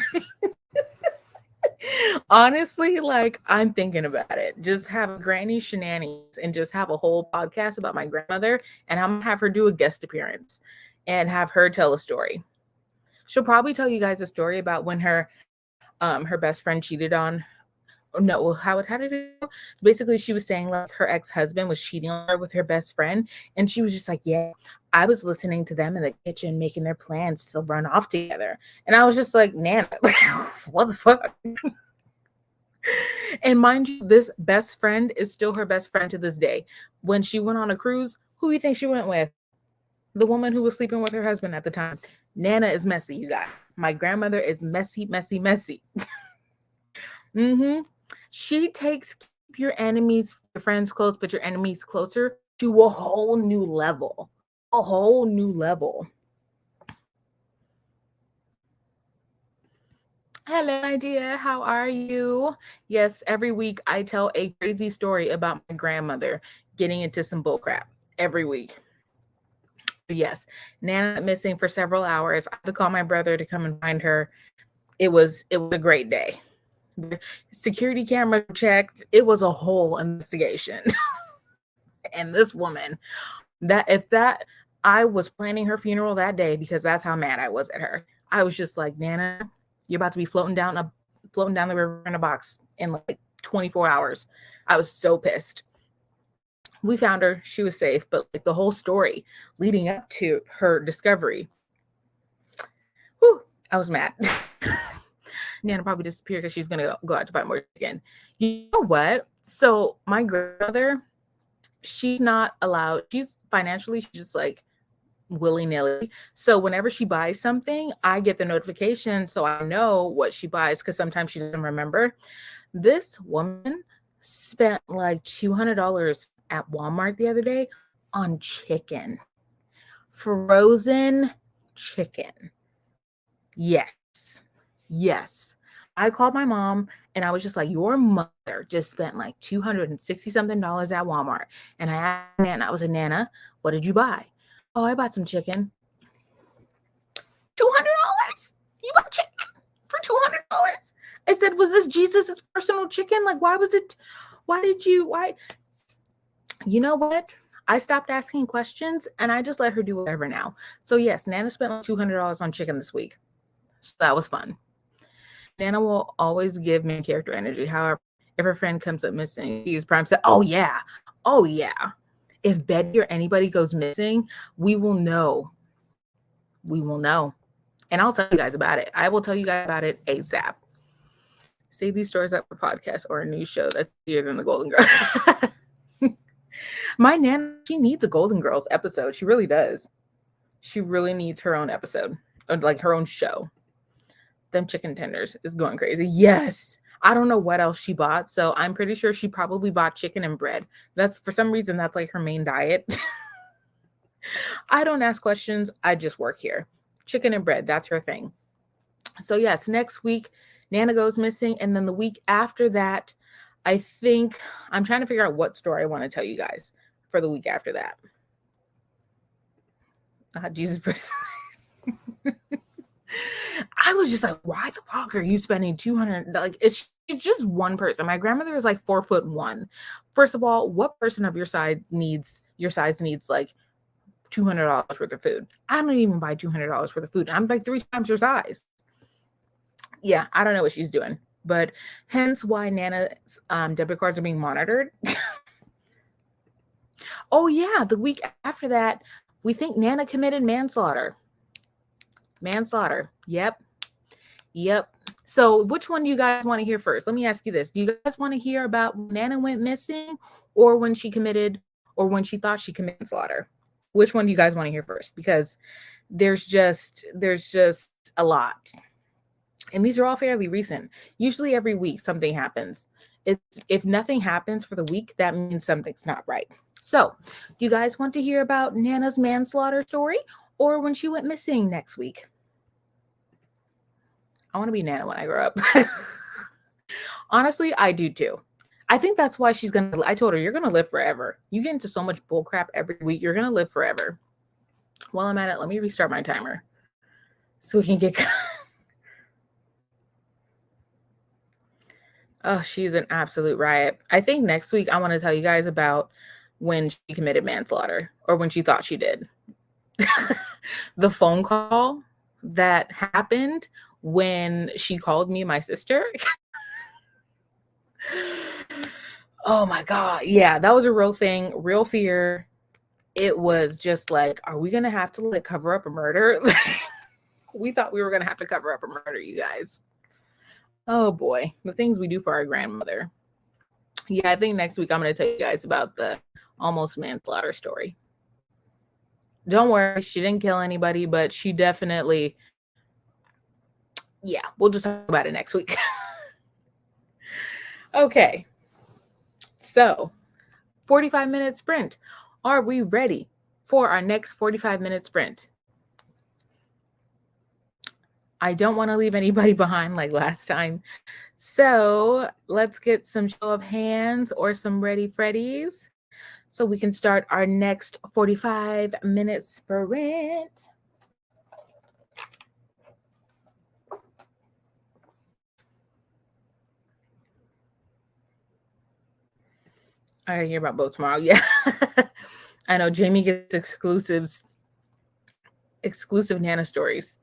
Honestly, like I'm thinking about it. Just have a granny shenanigans and just have a whole podcast about my grandmother, and I'm gonna have her do a guest appearance and have her tell a story. She'll probably tell you guys a story about when her best friend cheated on. No, how did it go? Basically, she was saying like her ex-husband was cheating on her with her best friend, and she was just like, yeah, I was listening to them in the kitchen making their plans to run off together. And I was just like, Nana, what the fuck? And mind you, this best friend is still her best friend to this day. When she went on a cruise, who do you think she went with? The woman who was sleeping with her husband at the time. Nana is messy, you guys. My grandmother is messy, messy, messy. She takes keep your enemies, your friends close, but your enemies closer to a whole new level. A whole new level. Hello, my dear. How are you? Yes, every week I tell a crazy story about my grandmother getting into some bullcrap every week. Yes, Nana missing for several hours. I had to call my brother to come and find her. It was a great day. Security cameras checked. It was a whole investigation. And this woman, I was planning her funeral that day because that's how mad I was at her. I was just like, Nana, you're about to be floating down the river in a box in like 24 hours. I was so pissed. We found her. She was safe, but like the whole story leading up to her discovery, whew, I was mad. Nana probably disappeared because she's going to go out to buy more chicken. You know what? So my grandmother, she's not allowed. She's financially, she's just like willy-nilly. So whenever she buys something, I get the notification so I know what she buys because sometimes she doesn't remember. This woman spent like $200 at Walmart the other day on chicken. Frozen chicken. Yes. I called my mom and I was just like, your mother just spent like $260 something at Walmart. And I asked Nana, I was like, Nana, what did you buy? Oh, I bought some chicken. $200? You bought chicken for $200? I said, was this Jesus's personal chicken? Like, why? You know what? I stopped asking questions and I just let her do whatever now. So yes, Nana spent like $200 on chicken this week. So that was fun. Nana will always give me character energy. However, if her friend comes up missing, she's prime said, oh yeah. If Betty or anybody goes missing, we will know. And I'll tell you guys about it. I will tell you guys about it ASAP. Save these stories up for podcast or a new show that's easier than the Golden Girls. My Nana, she needs a Golden Girls episode. She really does. She really needs her own episode. or like her own show. Them chicken tenders is going crazy. Yes. I don't know what else she bought. So I'm pretty sure she probably bought chicken and bread. That's for some reason that's like her main diet. I don't ask questions. I just work here. Chicken and bread, that's her thing. So yes, next week Nana goes missing, and then the week after that, I think I'm trying to figure out what story I want to tell you guys for the week after that. Jesus Christ. I was just like, why the fuck are you spending 200? Like, it's just one person. My grandmother is like 4'1". First of all, what person of your size needs like $200 worth of food? I don't even buy $200 worth of food. I'm like 3 times your size. Yeah, I don't know what she's doing, but hence why Nana's debit cards are being monitored. Oh yeah, the week after that, we think Nana committed manslaughter. Manslaughter. Yep. So which one do you guys want to hear first? Let me ask you this. Do you guys want to hear about when Nana went missing, or when she committed, or when she thought she committed manslaughter? Which one do you guys want to hear first? Because there's just a lot. And these are all fairly recent. Usually every week something happens. If nothing happens for the week, that means something's not right. So, do you guys want to hear about Nana's manslaughter story, or when she went missing next week? I want to be Nana when I grow up. Honestly, I do too. I think that's why I told her, you're going to live forever. You get into so much bull crap every week. You're going to live forever. While I'm at it, let me restart my timer so we can get... Oh, she's an absolute riot. I think next week I want to tell you guys about when she committed manslaughter, or when she thought she did. The phone call that happened when she called me my sister. Oh my God. Yeah, that was a real thing, real fear. It was just like, are we going to have to like cover up a murder? We thought we were going to have to cover up a murder, you guys. Oh boy, the things we do for our grandmother. Yeah, I think next week I'm going to tell you guys about the almost manslaughter story. Don't worry, she didn't kill anybody, but she definitely... Yeah, we'll just talk about it next week. Okay. So, 45-minute sprint. Are we ready for our next 45-minute sprint? I don't want to leave anybody behind like last time. So let's get some show of hands or some ready Freddies so we can start our next 45-minute sprint. I gotta hear about both tomorrow. Yeah. I know Jamie gets exclusive Nana stories.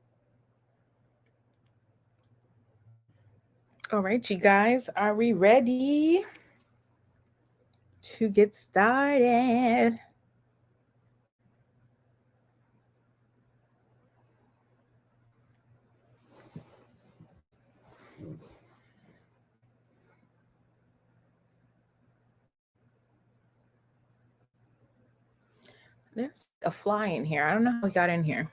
All right, you guys, are we ready to get started? There's a fly in here. I don't know how we got in here.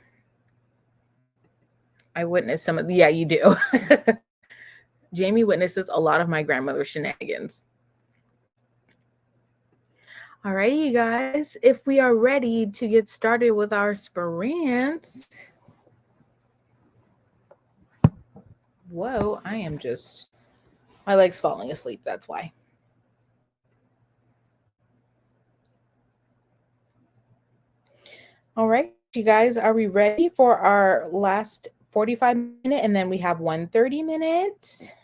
I witnessed some of the... Yeah, you do. Jamie witnesses a lot of my grandmother's shenanigans. All right, you guys, if we are ready to get started with our sprints. Whoa, I am just... My leg's falling asleep, that's why. All right, you guys, are we ready for our last 45-minute, and then we have 1 30-minute?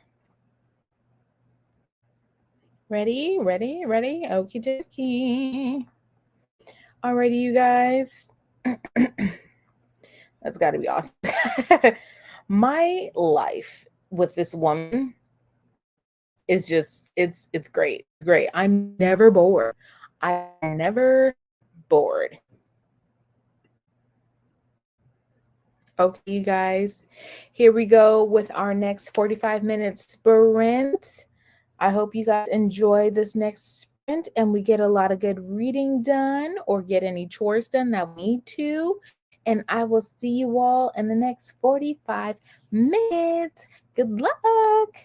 Ready? Okie dokie. Alrighty, you guys. That's got to be awesome. My life with this woman is just, it's great. Great. I'm never bored. I'm never bored. Okay, you guys, here we go with our next 45-minute sprint. I hope you guys enjoy this next sprint and we get a lot of good reading done, or get any chores done that we need to. And I will see you all in the next 45 minutes. Good luck.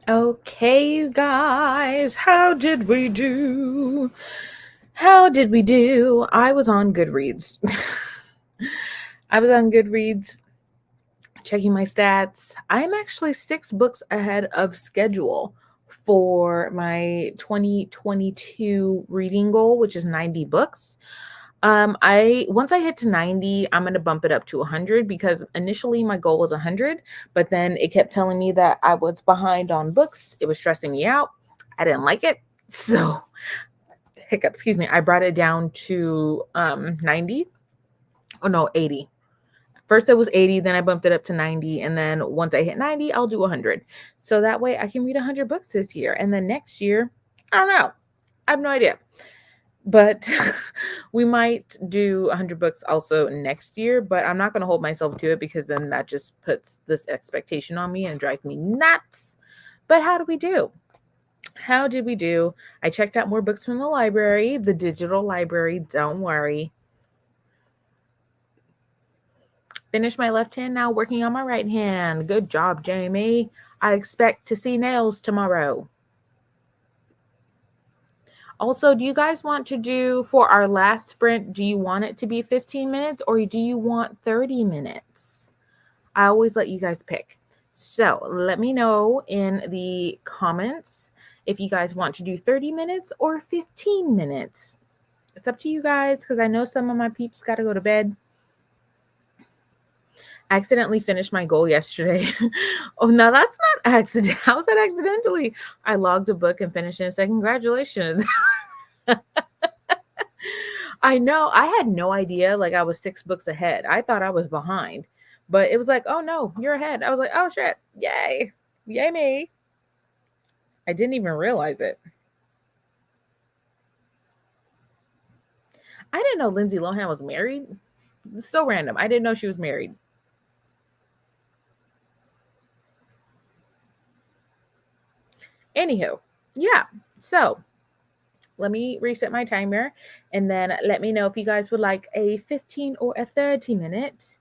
Okay, you guys, how did we do? How did we do? I was on Goodreads. I was on Goodreads checking my stats. I'm actually 6 books ahead of schedule for my 2022 reading goal, which is 90 books. I once I hit to 90, I'm gonna bump it up to 100 because initially my goal was 100, but then it kept telling me that I was behind on books. It was stressing me out. I didn't like it. So hiccup, excuse me. I brought it down to 90. Oh no, 80. First it was 80, then I bumped it up to 90, and then once I hit 90, I'll do 100. So that way I can read 100 books this year. And then next year, I don't know. I have no idea. But we might do 100 books also next year, but I'm not going to hold myself to it because then that just puts this expectation on me and drives me nuts. But how do we do? How did we do? I checked out more books from the library, the digital library, don't worry. Finished my left hand, now working on my right hand. Good job, Jamie. I expect to see nails tomorrow. Also, do you guys want to do for our last sprint, do you want it to be 15 minutes or do you want 30 minutes? I always let you guys pick. So let me know in the comments if you guys want to do 30 minutes or 15 minutes. It's up to you guys because I know some of my peeps got to go to bed. I accidentally finished my goal yesterday. Oh, no, that's not accident. How was that accidentally? I logged a book and finished it and said, congratulations. I know. I had no idea. Like I was 6 books ahead. I thought I was behind, but it was like, oh no, you're ahead. I was like, oh shit, yay, yay me. I didn't even realize it. I didn't know Lindsay Lohan was married. It's so random. I didn't know she was married. Anywho, yeah. So let me reset my timer and then let me know if you guys would like a 15 or a 30 minute.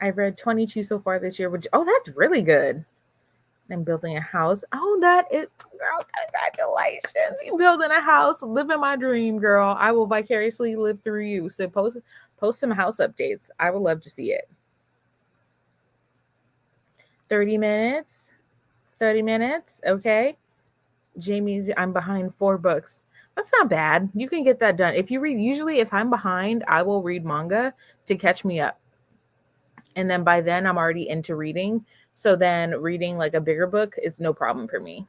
I've read 22 so far this year, which, oh, that's really good. I'm building a house. Oh, that is, girl, congratulations. You building a house, living my dream, girl. I will vicariously live through you. So post some house updates. I would love to see it. 30 minutes. 30 minutes. Okay. Jamie, I'm behind 4 books. That's not bad. You can get that done. If you read, usually if I'm behind, I will read manga to catch me up. And then by then I'm already into reading. So then reading like a bigger book is no problem for me.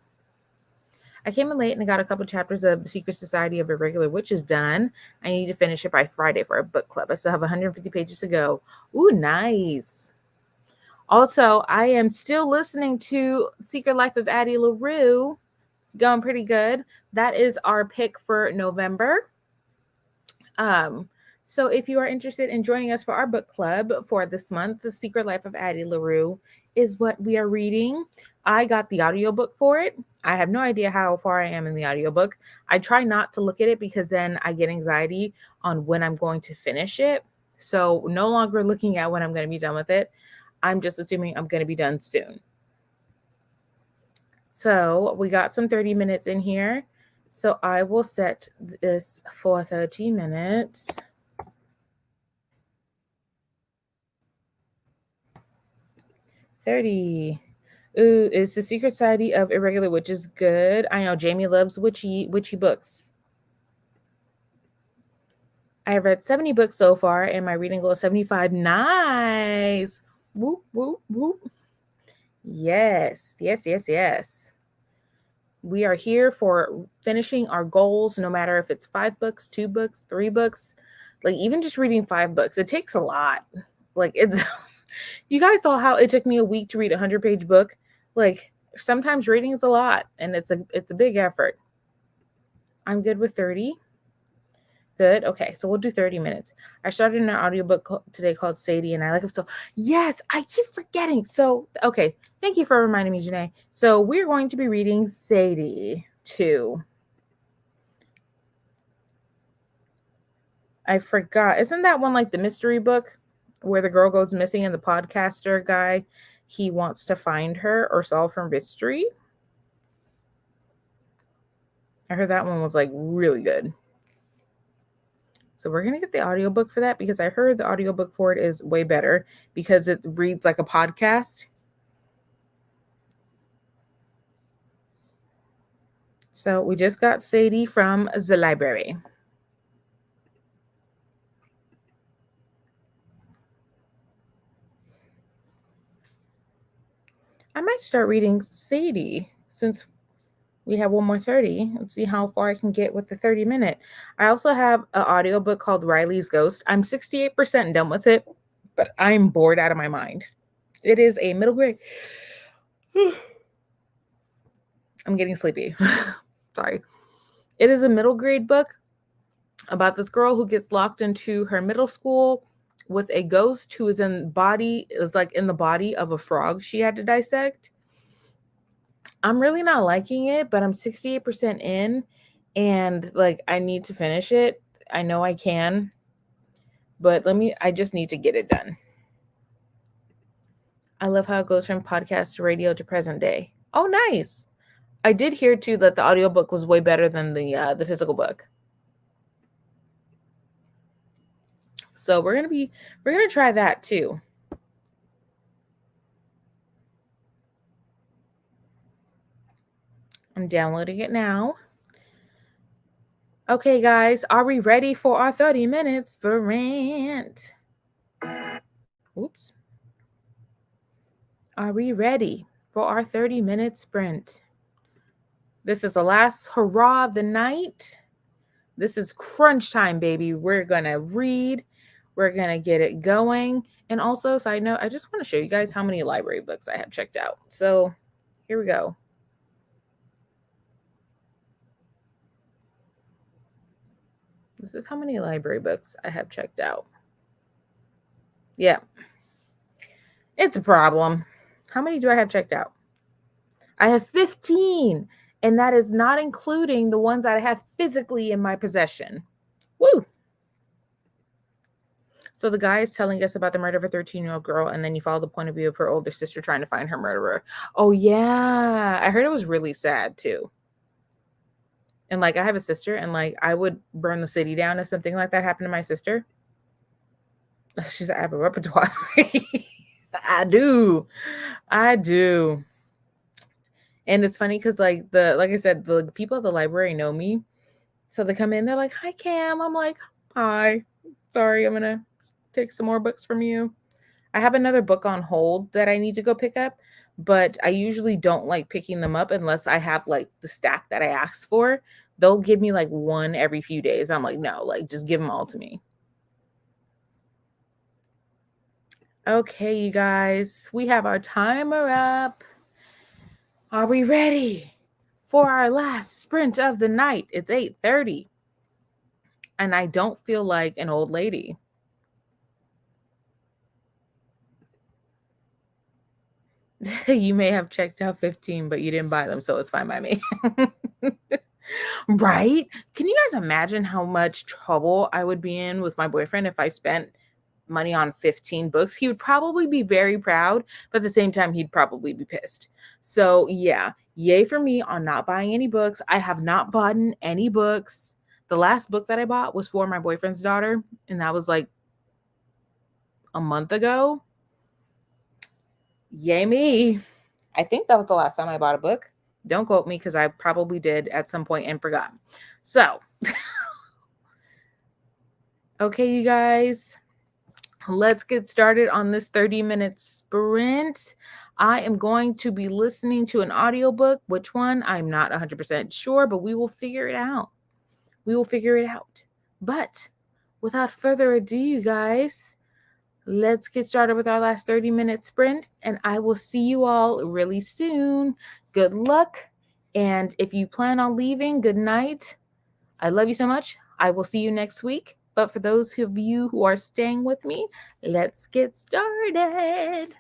I came in late and I got a couple chapters of The Secret Society of Irregular Witches done. I need to finish it by Friday for a book club. I still have 150 pages to go. Ooh, nice. Also, I am still listening to Secret Life of Addie LaRue. It's going pretty good. That is our pick for November. So if you are interested in joining us for our book club for this month, The Secret Life of Addie LaRue is what we are reading. I got the audiobook for it. I have no idea how far I am in the audiobook. I try not to look at it because then I get anxiety on when I'm going to finish it. So no longer looking at when I'm going to be done with it. I'm just assuming I'm going to be done soon. So we got some 30 minutes in here. So I will set this for 30 minutes. 30. Ooh, is The Secret Society of Irregular Witches good? I know Jamie loves witchy books. I have read 70 books so far, and my reading goal is 75. Nice. Whoop, whoop, whoop. Yes, yes, yes, yes. We are here for finishing our goals, no matter if it's 5 books, 2 books, 3 books, like even just reading 5 books. It takes a lot. Like it's, you guys saw how it took me a week to read a 100-page book. Like sometimes reading is a lot and it's a big effort. I'm good with 30. Good. Okay, so we'll do 30 minutes. I started an audiobook today called Sadie, and I like it so. Yes, I keep forgetting. So, okay, thank you for reminding me, Janae. So we're going to be reading Sadie 2. I forgot. Isn't that one like the mystery book? where the girl goes missing and the podcaster guy, he wants to find her or solve her mystery. I heard that one was like really good. So we're going to get the audiobook for that because I heard the audiobook for it is way better because it reads like a podcast. So we just got Sadie from the library. I might start reading Sadie since we have one more 30 and see how far I can get with the 30-minute. I also have an audiobook called Riley's Ghost. I'm 68% done with it, but I'm bored out of my mind. It is a middle grade. I'm getting sleepy. Sorry. It is a middle grade book about this girl who gets locked into her middle school with a ghost who is in the body of a frog she had to dissect. I'm really not liking it, but I'm 68% in and like I need to finish it. I know I can, but I just need to get it done. I love how it goes from podcast to radio to present day. Oh, nice. I did hear too that the audiobook was way better than the physical book. So we're gonna try that too. I'm downloading it now. Okay, guys, are we ready for our 30 minutes sprint? Oops. Are we ready for our 30-minute sprint? This is the last hurrah of the night. This is crunch time, baby. We're going to read. We're going to get it going. And also, side note, I just want to show you guys how many library books I have checked out. So here we go. This is how many library books I have checked out. Yeah. It's a problem. How many do I have checked out? I have 15. And that is not including the ones that I have physically in my possession. Woo! So the guy is telling us about the murder of a 13-year-old girl, and then you follow the point of view of her older sister trying to find her murderer. Oh, yeah. I heard it was really sad, too. And, like, I have a sister, and, like, I would burn the city down if something like that happened to my sister. She's I have a repertoire. I do. And it's funny because, like I said, the people at the library know me. So they come in, they're like, "Hi, Cam." I'm like, "Hi. Sorry, I'm going to take some more books from you." I have another book on hold that I need to go pick up, but I usually don't like picking them up unless I have like the stack that I asked for. They'll give me like one every few days. I'm like, no, like just give them all to me. Okay, you guys, we have our timer up. Are we ready for our last sprint of the night? It's 8:30, and I don't feel like an old lady. You may have checked out 15, but you didn't buy them, so it's fine by me. Right? Can you guys imagine how much trouble I would be in with my boyfriend if I spent money on 15 books? He would probably be very proud, but at the same time, he'd probably be pissed. So, yeah, yay for me on not buying any books. I have not bought any books. The last book that I bought was for my boyfriend's daughter, and that was like a month ago. Yay me. I think that was the last time I bought a book. Don't quote me because I probably did at some point and forgot. So, okay, you guys, let's get started on this 30-minute sprint. I am going to be listening to an audiobook. Which one? I'm not 100% sure, but we will figure it out. But without further ado, you guys, let's get started with our last 30-minute sprint, and I will see you all really soon. Good luck, and if you plan on leaving, good night. I love you so much. I will see you next week. But for those of you who are staying with me, let's get started.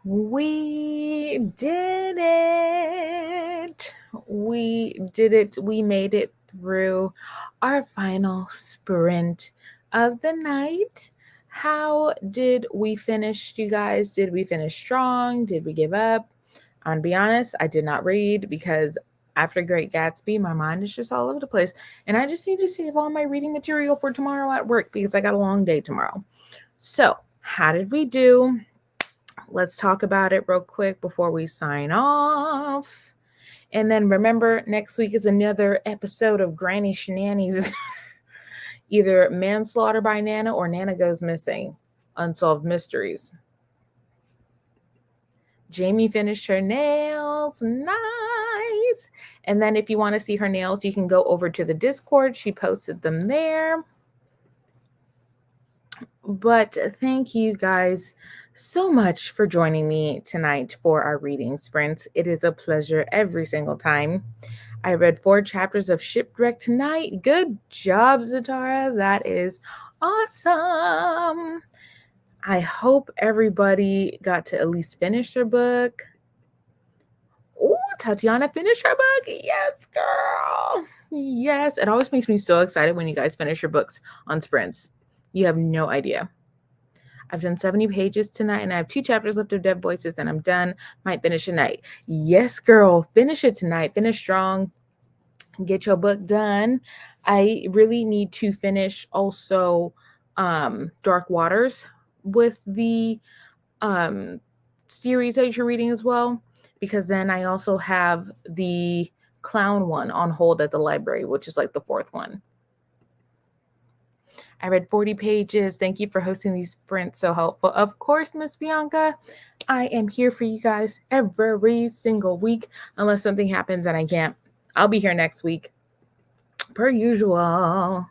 We did it. We did it. We made it through our final sprint of the night. How did we finish, you guys? Did we finish strong? Did we give up? I'm gonna be honest, I did not read because after Great Gatsby, my mind is just all over the place. And I just need to save all my reading material for tomorrow at work because I got a long day tomorrow. So, how did we do? Let's talk about it real quick before we sign off. And then remember, next week is another episode of Granny Shenanies. Either Manslaughter by Nana or Nana Goes Missing. Unsolved Mysteries. Jamie finished her nails. Nice. And then if you want to see her nails, you can go over to the Discord. She posted them there. But thank you guys so much for joining me tonight for our reading sprints. It is a pleasure every single time. I read 4 chapters of Shipwreck tonight. Good job, Zatara. That is awesome. I hope everybody got to at least finish their book. Oh, Tatiana finished her book. Yes, girl. Yes. It always makes me so excited when you guys finish your books on sprints. You have no idea. I've done 70 pages tonight and I have 2 chapters left of Dead Voices and I'm done. Might finish tonight. Yes, girl. Finish it tonight. Finish strong. Get your book done. I really need to finish also Dark Waters with the series that you're reading as well, because then I also have the clown one on hold at the library, which is like the 4th one. I read 40 pages. Thank you for hosting these sprints. So helpful. Of course, Miss Bianca, I am here for you guys every single week, unless something happens and I can't. I'll be here next week, per usual.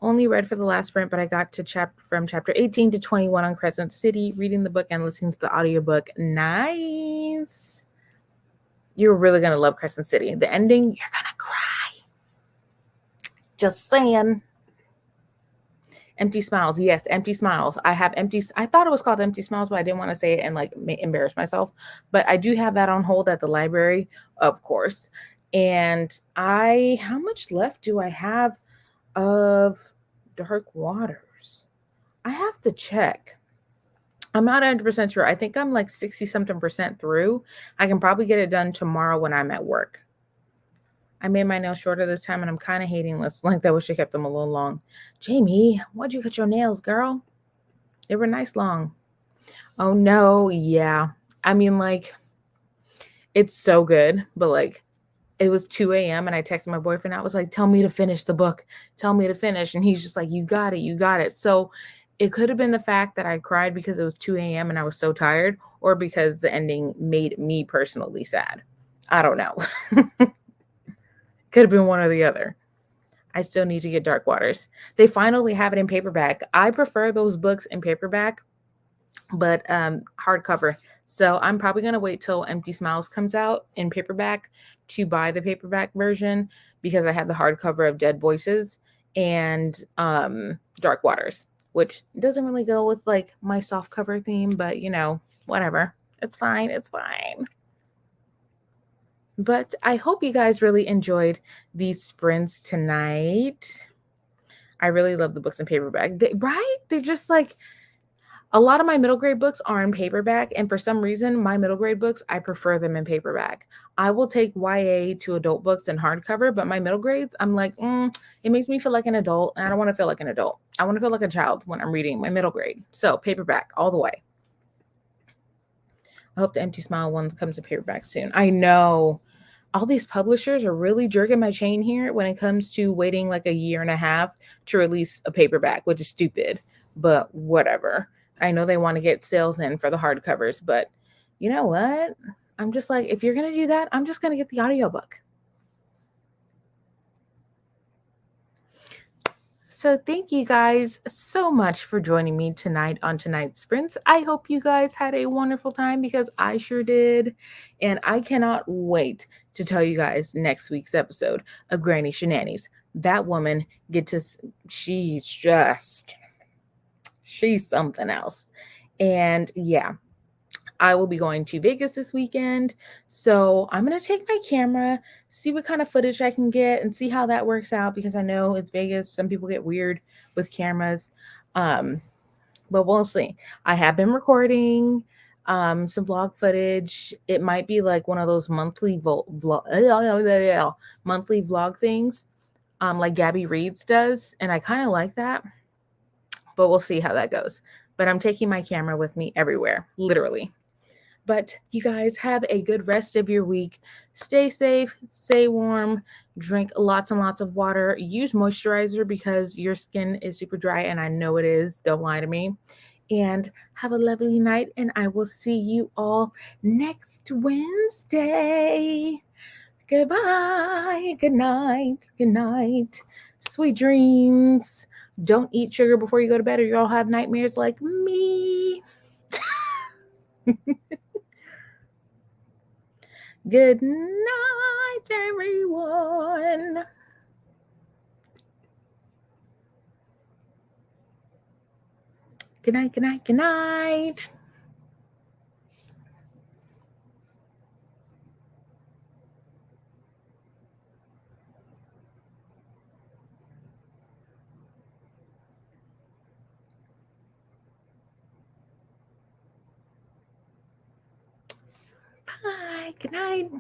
Only read for the last sprint, but I got to from chapter 18 to 21 on Crescent City, reading the book and listening to the audiobook. Nice. You're really going to love Crescent City. The ending, you're going to cry. Just saying. Empty Smiles. Yes, Empty Smiles. I have I thought it was called Empty Smiles, but I didn't want to say it and like embarrass myself. But I do have that on hold at the library, of course. And how much left do I have of Dark Waters? I have to check. I'm not 100% sure. I think I'm like 60 something percent through. I can probably get it done tomorrow when I'm at work. I made my nails shorter this time and I'm kind of hating this. Like that wish I kept them a little long. Jamie, why'd you cut your nails, girl? They were nice long. Oh no, yeah. I mean, like, it's so good, but like it was 2 a.m. and I texted my boyfriend. I was like, tell me to finish the book. Tell me to finish. And he's just like, you got it. You got it. So it could have been the fact that I cried because it was 2 a.m. and I was so tired, or because the ending made me personally sad. I don't know. Could have been one or the other. I still need to get Dark Waters. They finally have it in paperback. I prefer those books in paperback, but hardcover. So I'm probably going to wait till Empty Smiles comes out in paperback to buy the paperback version, because I have the hardcover of Dead Voices and Dark Waters. which doesn't really go with like my soft cover theme, but whatever. It's fine. It's fine. But I hope you guys really enjoyed these sprints tonight. I really love the books in paperback. Right? They're just like a lot of my middle grade books are in paperback, and for some reason, my middle grade books, I prefer them in paperback. I will take YA to adult books in hardcover, but my middle grades, I'm like, it makes me feel like an adult, and I don't want to feel like an adult. I want to feel like a child when I'm reading my middle grade. So, paperback all the way. I hope the Empty Smile one comes to paperback soon. I know all these publishers are really jerking my chain here when it comes to waiting like a year and a half to release a paperback, which is stupid, but whatever. I know they want to get sales in for the hardcovers, but you know what? I'm just like, if you're going to do that, I'm just going to get the audiobook. So thank you guys so much for joining me tonight on tonight's sprint. I hope you guys had a wonderful time because I sure did. And I cannot wait to tell you guys next week's episode of Granny Shenanies. That woman she's something else. And yeah, I will be going to Vegas this weekend. So I'm going to take my camera, see what kind of footage I can get, and see how that works out because I know it's Vegas. Some people get weird with cameras. Um, but we'll see. I have been recording some vlog footage. It might be like one of those monthly vlog things like Gabby Reed's does. And I kind of like that. But we'll see how that goes. But I'm taking my camera with me everywhere, literally. But you guys have a good rest of your week. Stay safe, stay warm, drink lots and lots of water. Use moisturizer because your skin is super dry, and I know it is. Don't lie to me. And have a lovely night, and I will see you all next Wednesday. Goodbye. Good night. Good night. Sweet dreams. Don't eat sugar before you go to bed, or you'll have nightmares like me. Good night, everyone. Good night, good night, good night. Bye. Good night.